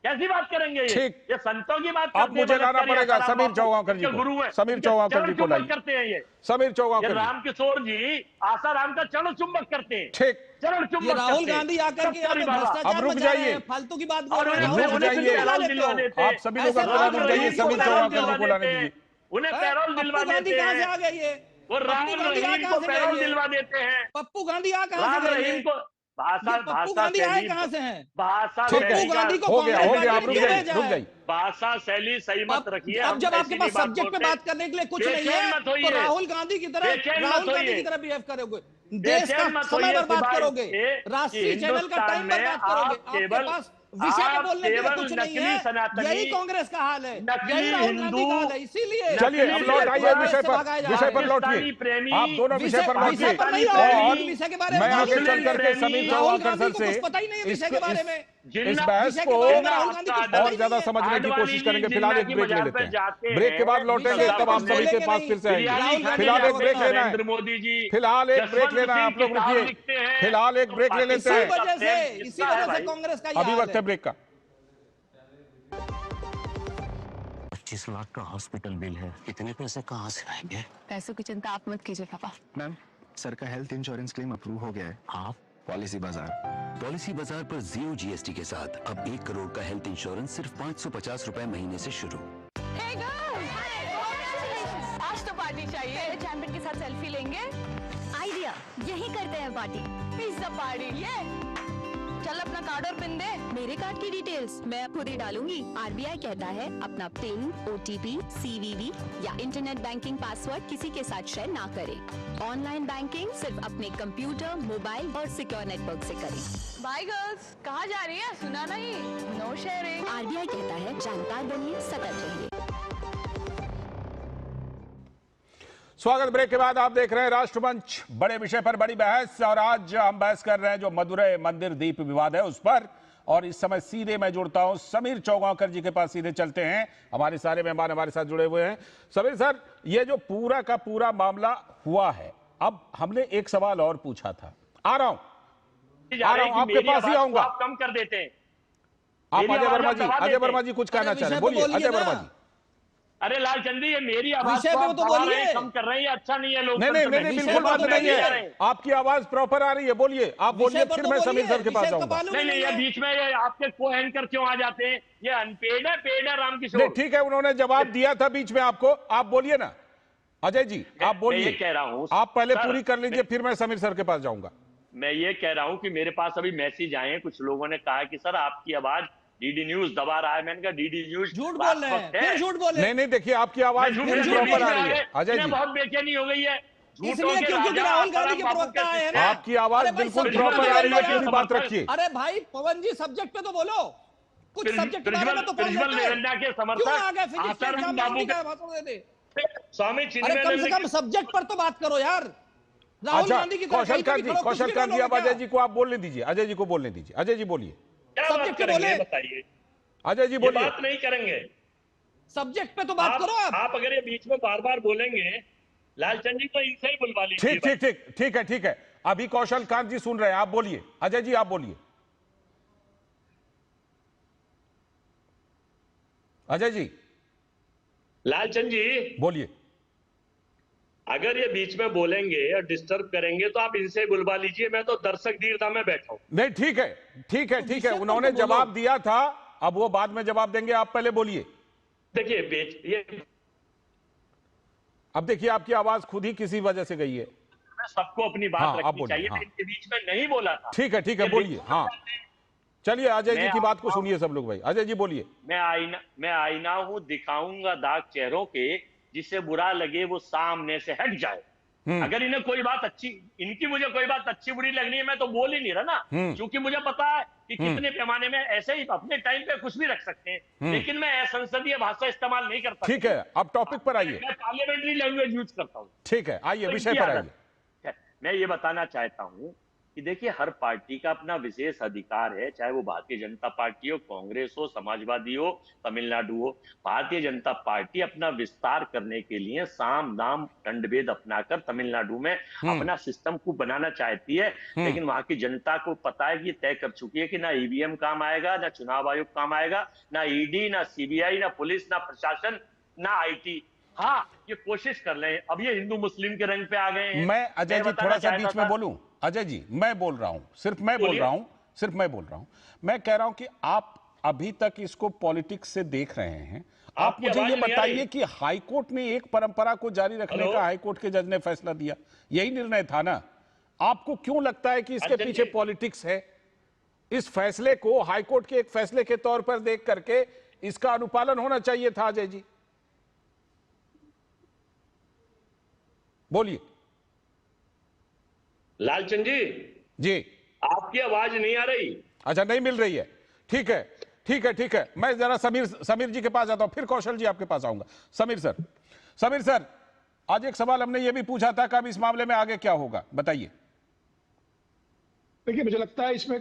कैसी बात करेंगे ये? ठीक। ये संतों की बात अब करते हैं, मुझे लाना बलात्कारी पड़ेगा आसाराम समीर बापू, चौगांवकर जी इनके गुरु को, हैं। समीर इनके चौगांवकर चरण जी को चुंबक लाइए, करते हैं ये समीर ये चौगांवकर जी। रामकिशोर जी आसाराम का चरण चुंबक करते हैं। ठीक। चरण चुंबक ये राहुल करते हैं। गांधी आकर के यहाँ पे बलात्कारी बाबा। भ्रष्टाचार अब रुक मचा रहे जाइए। हैं, फालतू की बात और बोल रहे हैं। रुक उन्हें जाइए। पैरोल दिलवा देते हैं। आप सभी लोग ऐसे अपना राहुल रुक जाइए, गांधी समीर को चौगांवकर पैरोल जी को लाने दीजिए। उन्हें पैरोल दिलवा पप्पू गांधी देते कहाँ से हैं। आ गए ये? वो राम पप्पू गांधी रहीम कहाँ को से पैरोल गए ये? दिलवा देते हैं। पप्पू गांधी यहाँ कहाँ राम से गए रहीम ये? को भाषा पप्पू भाषा गांधी आए शैली कहाँ से हैं? भाषा ठीक है। शैली पप्पू गांधी को हो गया, कांग्रेस हो गया, आप पार्टी रुक ने जाइए, भेजा रुक है। जाइए। भाषा शैली सही मत रखिए। अब हम जब आपके ऐसी पास नहीं बात सब्जेक्ट पे बोलते। बात करने के लिए कुछ नहीं बेचैन मत है होइए। तो राहुल गांधी की तरह बेचैन मत राहुल गांधी होइए। की तरह बिहेव करोगे, देश का बेचैन मत समय होइए बर्बाद सिवाय करोगे, इसके राष्ट्रीय कि चैनल का टाइम हिंदुस्तान में बर्बाद करोगे। आप आपके केवल- पास विषय पे आप बोलने के लिए केवल कुछ नहीं नकली है। सनातनी, यही कांग्रेस का हाल है, नकली यही राहुल गांधी हिंदू, का हाल है। इसीलिए चलिए अब लौट आइए विषय पर, विषय पर लौटिए। पाकिस्तानी प्रेमी, आप दोनों विषय पर लौटिए विषय पर नहीं और रहो, विषय के बारे में मैं बात आगे नहीं चल करके करेंगे। समीर राहुल चौगांवकर गांधी सर को से कुछ पता ही नहीं है विषय के बारे में। इस बहस विषय के को बारे में राहुल गांधी कुछ पता ही और नहीं ज्यादा है। समझने की कोशिश करेंगे। फिलहाल एक ब्रेक ले लेते हैं, ब्रेक के बाद लौटेंगे, विषय तब पर आप सभी के बोलेंगे पास नहीं। फिर से आएंगे। राहुल गांधी फिलहाल एक का ब्रेक लेना नरेंद्र है, मोदी जी फिलहाल एक ब्रेक जसवंत लेना है, आप सिंह लोग किताब रुकिए, लिखते हैं। फिलहाल एक ब्रेक ले लेते इसी हैं। वजह से कांग्रेस का ये अभी हाल वक्त है ब्रेक का। 25 लाख का हॉस्पिटल बिल है, इतने पैसे कहाँ से आएंगे? पैसों की चिंता आप मत कीजिए पापा। मैम, सर का हेल्थ इंश्योरेंस क्लेम अप्रूव हो गया है। आप पॉलिसी बाजार। पॉलिसी बाजार पर 0 GST के साथ अब 1 करोड़ का हेल्थ इंश्योरेंस सिर्फ 550 रुपए महीने से शुरू। Hey girls! आज तो पार्टी चाहिए। चैंपियन के साथ सेल्फी लेंगे। आइडिया, यही करते हैं पार्टी। पिज्जा पार्टी, ये चल अपना कार्ड और पिन दे। मेरे कार्ड की डिटेल्स मैं खुद ही डालूंगी। आरबीआई कहता है अपना पिन, OTP, CVV या इंटरनेट बैंकिंग पासवर्ड किसी के साथ शेयर ना करें। ऑनलाइन बैंकिंग सिर्फ अपने कंप्यूटर, मोबाइल और सिक्योर नेटवर्क से करें। बाय गर्ल्स, कहाँ जा रही है? सुना नहीं? No sharing. आरबीआई कहता है जानकार बनिए, सतर्क रहिए। स्वागत। ब्रेक के बाद आप देख रहे हैं राष्ट्रमंच, बड़े विषय पर बड़ी बहस। और आज हम बहस कर रहे हैं जो मदुरै मंदिर दीप विवाद है उस पर। और इस समय सीधे मैं जुड़ता हूं समीर चौगांवकर जी के पास, सीधे चलते हैं। हमारे सारे मेहमान हमारे साथ जुड़े हुए हैं। समीर सर, ये जो पूरा का पूरा मामला हुआ है, अब हमने एक सवाल और पूछा था। आ रहा हूं आपके पास ही आऊंगा। आप कम कर देते हैं। आप अजय वर्मा जी कुछ कहना चाह रहे हैं, बोलिए अजय वर्मा जी। अरे लालचंद, ये मेरी आवाज विषय पे तो बोलिए। कम कर रहे हैं, अच्छा नहीं है। लोग नहीं, बिल्कुल बात नहीं है, आपकी आवाज प्रॉपर आ रही है। बोलिए, आप बोलिए, फिर मैं समीर सर के पास जाऊंगा। नहीं, ये बीच में ये आपके को एंकर क्यों आ जाते हैं? ये अनपेड है, पेड है रामकिशोर। ठीक है, उन्होंने जवाब दिया था बीच में आपको, आप बोलिए ना अजय जी, आप बोलिए। ये कह रहा हूं आप पहले पूरी कर लीजिए, फिर मैं समीर सर के पास जाऊंगा। मैं ये कह रहा हूं कि मेरे पास अभी मैसेज आए हैं, कुछ लोगों ने कहा कि सर आपकी आवाज डीडी न्यूज दबा रहा है। मैंने कहा डीडी न्यूज झूठ बोल रहे हैं, फिर झूठ बोल रहे हैं। नहीं, देखिए आपकी आवाज प्रॉपर आ रही है अजय जी। बहुत बेचैनी हो गई है इसलिए क्योंकि राहुल गांधी के प्रवक्ता आए हैं ना। आपकी आवाज बिल्कुल प्रॉपर आ रही है, पूरी बात रखिए। अरे भाई पवन जी, सब्जेक्ट पे तो बोलो, कुछ सब्जेक्ट के बारे में तो पढ़ प्रिंसिपल लेते। निरंजना के क्यों समर्थक आ गए फिजिक्स के आसाराम एग्जाम बाबू में के भाषण देते? स्वामी अरे कम चिन्मयानंद से कम सब्जेक्ट पर तो बात करो यार। राहुल गांधी की तरह कौशल कांत जी, अब अजय जी को आप बोलने दीजिए, अजय जी को बोलने दीजिए। अजय जी बोलिए, सब्जेक्ट पे बोले, बताइए। अजय जी बोलिए। बात नहीं करेंगे, सब्जेक्ट पे तो बात करो आप अगर ये बीच में बार बार बोलेंगे, लालचंद जी को इनसे ही बुलवा लीजिए। ठीक है। अभी कौशल कांत जी सुन रहे हैं, आप बोलिए। अजय जी आप बोलिए। अजय जी, लालचंद जी बोलिए। अगर ये बीच में बोलेंगे या डिस्टर्ब करेंगे तो आप इनसे बुलवा लीजिए, मैं तो दर्शक दीर्घा में बैठा हूं। नहीं, ठीक है, ठीक है, ठीक है, उन्होंने जवाब दिया था, अब वो बाद में जवाब देंगे, आप पहले बोलिए। देखिए ये अब देखिए आपकी आवाज खुद ही किसी वजह से गई है। सबको अपनी बात रखनी चाहिए, मैं इनके बीच में नहीं बोला था। ठीक है, ठीक है, बोलिए। हाँ, चलिए अजय जी की बात को सुनिए सब लोग भाई। अजय जी बोलिए। मैं आईना हूं, दिखाऊंगा दाग चेहरों के, जिसे बुरा लगे वो सामने से हट जाए। अगर इन्हें कोई बात अच्छी, इनकी मुझे कोई बात अच्छी बुरी लगनी है, मैं तो बोल ही नहीं रहा ना, क्योंकि मुझे पता है कि कितने पैमाने में ऐसे ही अपने टाइम पे कुछ भी रख सकते हैं, लेकिन मैं असंसदीय भाषा इस्तेमाल नहीं करता। ठीक है, अब टॉपिक पर आइए। मैं पार्लियामेंट्री लैंग्वेज यूज करता हूँ। ठीक है, आइए विषय पर आइए। मैं ये बताना चाहता हूं कि देखिए, हर पार्टी का अपना विशेष अधिकार है, चाहे वो भारतीय जनता पार्टी हो, कांग्रेस हो, समाजवादी हो, तमिलनाडु हो। भारतीय जनता पार्टी अपना विस्तार करने के लिए साम दाम दंडभेद अपनाकर तमिलनाडु में अपना सिस्टम को बनाना चाहती है, लेकिन वहां की जनता को पता है कि ये तय कर चुकी है कि ना ईवीएम काम आएगा, ना चुनाव आयोग काम आएगा, ना ईडी, ना सीबीआई, ना पुलिस, ना प्रशासन, ना आईटी। हाँ, ये कोशिश कर रहे हैं। अब ये हिंदू मुस्लिम के रंग पे आ गए हैं। मैं अजय जी थोड़ा सा बीच में बोलूं। अजय जी, मैं बोल रहा हूं, सिर्फ मैं बोल रहा हूं। मैं कह रहा हूं कि आप अभी तक इसको पॉलिटिक्स से देख रहे हैं। आप मुझे ये बताइए कि हाईकोर्ट ने एक परंपरा को जारी रखने का हाईकोर्ट के जज ने फैसला दिया, यही निर्णय था ना? आपको क्यों लगता है कि इसके पीछे पॉलिटिक्स है? इस फैसले को हाईकोर्ट के एक फैसले के तौर पर देख करके इसका अनुपालन होना चाहिए था। अजय जी बोलिए। लालचंद जी, आपकी आवाज नहीं आ रही। अच्छा, नहीं मिल रही है। ठीक है, ठीक है, ठीक है, मैं जरा समीर जी के पास जाता हूं, फिर कौशल जी आपके पास आऊंगा। समीर सर, आज एक सवाल हमने ये भी पूछा था कि अब इस मामले में आगे क्या होगा, बताइए। देखिए, मुझे लगता है इसमें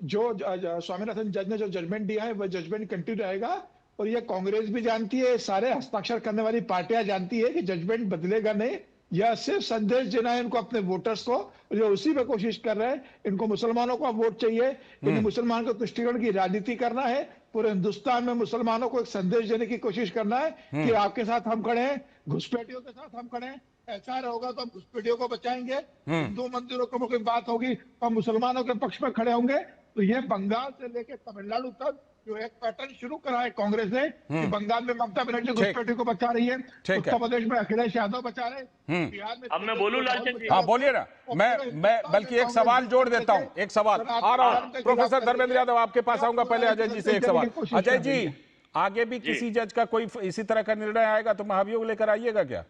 जो स्वामीनाथन जज ने जो जजमेंट दिया है वह जजमेंट कंटिन्यू रहेगा, और ये कांग्रेस भी जानती है, सारे हस्ताक्षर करने वाली पार्टियां जानती है कि जजमेंट बदलेगा नहीं। यह सिर्फ संदेश देना है इनको, अपने वोटर्स को, जो उसी में कोशिश कर रहे हैं। इनको मुसलमानों का वोट चाहिए, इन्हें मुसलमान को तुष्टिकरण की राजनीति करना है। पूरे हिंदुस्तान में मुसलमानों को एक संदेश देने की कोशिश करना है कि आपके साथ हम खड़े हैं, घुसपैठियों के साथ हम खड़े हैं। ऐसा होगा तो हम घुसपैठियों को बचाएंगे। हिंदू मंदिरों को कोई बात होगी तो हम मुसलमानों के पक्ष में खड़े होंगे। तो ये बंगाल से लेकर तमिलनाडु तक जो एक पैटर्न शुरू करा है कांग्रेस ने, कि बंगाल में ममता बनर्जी घुसपैठियों को बचा रही है, उत्तर प्रदेश में अखिलेश यादव बचा रहे, बिहार में। अब मैं बोलूं लालचंद जी? हाँ बोलिए ना। मैं बल्कि एक सवाल जोड़ देता हूं, एक सवाल आ रहा हूं। प्रोफेसर धर्मेंद्र यादव आपके पास आऊंगा, पहले अजय जी से एक सवाल। अजय जी, आगे भी किसी जज का कोई इसी तरह का निर्णय आएगा तो महाभियोग लेकर आइएगा क्या?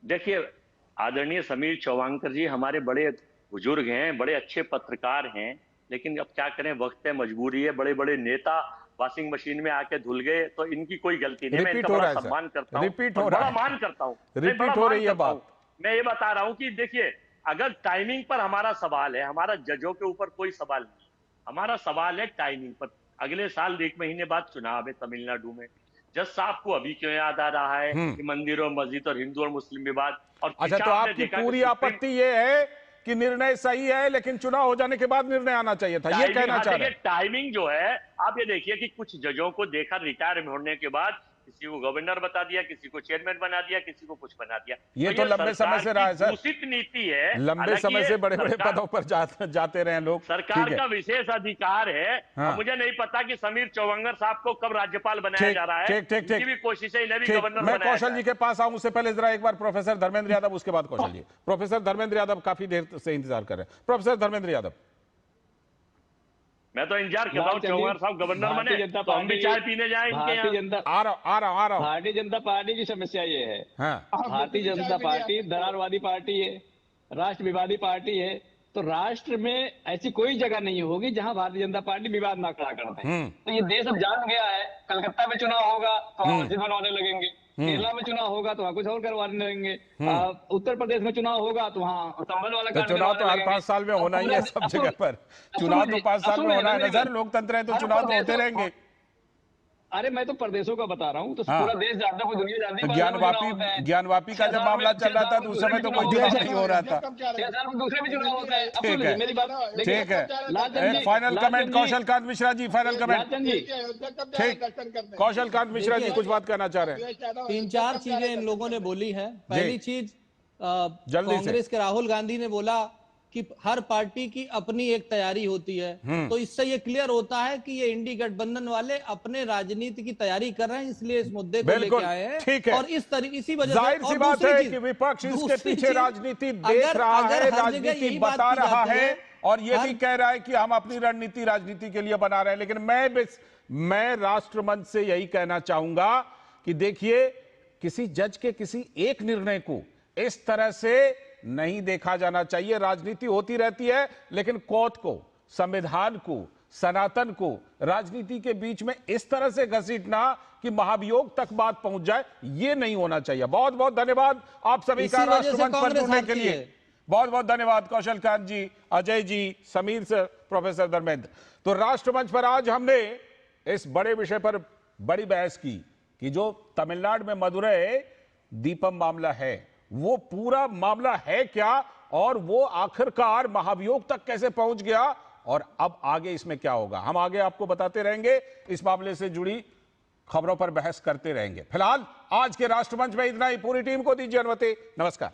देखिए, आदरणीय समीर चौवांकर जी हमारे बड़े बुजुर्ग हैं, बड़े अच्छे पत्रकार हैं, लेकिन अब क्या करें, वक्त है, मजबूरी है। बड़े बड़े नेता वॉशिंग मशीन में आके धुल गए, तो इनकी कोई गलती नहीं। मैं इनका बड़ा सम्मान करता हूं, बड़ा मान करता हूं, रिपीट हो रही है बात। मैं ये बता रहा हूं कि देखिए, अगर टाइमिंग पर हमारा सवाल है, हमारा जजों के ऊपर कोई सवाल नहीं, हमारा सवाल है टाइमिंग पर। अगले साल 1 महीने बाद चुनाव है तमिलनाडु में। जज साहब को अभी क्यों याद आ रहा है कि मंदिरों, मस्जिद और हिंदू और मुस्लिम विवाद? और अच्छा, तो आपकी पूरी आपत्ति ये है कि निर्णय सही है, लेकिन चुनाव हो जाने के बाद निर्णय आना चाहिए था, ये कहना चाह रहे हैं? टाइमिंग जो है, आप ये देखिए कि कुछ जजों को देखा रिटायर होने के बाद किसी को गवर्नर बता दिया, किसी को चेयरमैन बना दिया, किसी को कुछ बना दिया। ये तो लंबे समय से रहा है सर, दूषित नीति है। लंबे समय से बड़े बड़े पदों पर जाते रहे लोग। सरकार का विशेष अधिकार है। हाँ। मुझे नहीं पता कि समीर चौवंगर साहब को कब राज्यपाल बनाया जा रहा है। ठीक भी कोशिश है, इन्हें भी गवर्नर। मैं कौशल जी के पास आऊं, उससे पहले जरा एक बार प्रोफेसर धर्मेंद्र यादव, उसके बाद कौशल जी। प्रोफेसर धर्मेंद्र यादव काफी देर से इंतजार कर रहे हैं। प्रोफेसर धर्मेंद्र यादव, मैं तो इंतजार कर रहा हूँ चौहान साहब गवर्नर बने, तो हम भी चाय पीने जाए इनके यहाँ। आ रहा हूँ। भारतीय जनता पार्टी की समस्या ये है, भारतीय जनता पार्टी दरारवादी पार्टी है, राष्ट्रवादी पार्टी है, तो राष्ट्र में ऐसी कोई जगह नहीं होगी जहां भारतीय जनता पार्टी विवाद ना खड़ा करते हैं। तो ये देश अब जान गया है, कलकत्ता में चुनाव होगा तो मस्जिद बनवाने लगेंगे, केरला में चुनाव होगा तो वहाँ कुछ और करवाने लगेंगे, उत्तर प्रदेश में चुनाव होगा तो वहाँ संबल वाला तो चुनाव तो हर 5 साल में होना ही है सब जगह पर। चुनाव तो 5 साल में होना है ना सर, लोकतंत्र है तो चुनाव तो होते रहेंगे। अरे मैं तो प्रदेशों का बता रहा हूँ, तो हाँ। पूरा देश जानता है, पूरी दुनिया जानती है। ज्ञानवापी का जब मामला चल रहा था तो उस समय तो कोई चुनाव नहीं हो रहा था। 6 साल में दूसरे भी चुनाव होता है। अब सुन लीजिए मेरी बात, ठीक है, एक फाइनल कमेंट कौशल कांत मिश्रा जी, फाइनल कमेंट। ठीक, कौशल कांत मिश्रा जी कुछ बात कहना चाह रहे हैं। 3-4 चीजें इन लोगों ने बोली है। पहली चीज, कांग्रेस के राहुल गांधी ने बोला कि हर पार्टी की अपनी एक तैयारी होती है, तो इससे ये क्लियर होता है कि ये इंडी गठबंधन वाले अपने राजनीति की तैयारी कर रहे हैं, इसलिए इस मुद्दे को लेके आए हैं। ठीक है, और इस तरीके, इसी वजह जाहिर सी बात है कि विपक्ष इसके पीछे राजनीति देख रहा है, राजनीति बता रहा है और ये भी कह रहा है कि हम अपनी रणनीति राजनीति के लिए बना रहे हैं। लेकिन मैं राष्ट्रमंच से यही कहना चाहूंगा कि देखिए, किसी जज के किसी एक निर्णय को इस तरह से नहीं देखा जाना चाहिए। राजनीति होती रहती है, लेकिन कोर्ट को, संविधान को, सनातन को राजनीति के बीच में इस तरह से घसीटना कि महाभियोग तक बात पहुंच जाए, ये नहीं होना चाहिए। बहुत बहुत धन्यवाद आप सभी का राष्ट्रमंच पर जुड़ने के लिए। बहुत बहुत धन्यवाद कौशल कांत जी, अजय जी, समीर सर, प्रोफेसर धर्मेंद्र। तो राष्ट्रमंच पर आज हमने इस बड़े विषय पर बड़ी बहस की कि जो तमिलनाडु में मदुरै दीपम मामला है, वो पूरा मामला है क्या और वो आखिरकार महाभियोग तक कैसे पहुंच गया और अब आगे इसमें क्या होगा, हम आगे आपको बताते रहेंगे। इस मामले से जुड़ी खबरों पर बहस करते रहेंगे। फिलहाल आज के राष्ट्रमंच में इतना ही। पूरी टीम को दीजिए अनुमति। नमस्कार।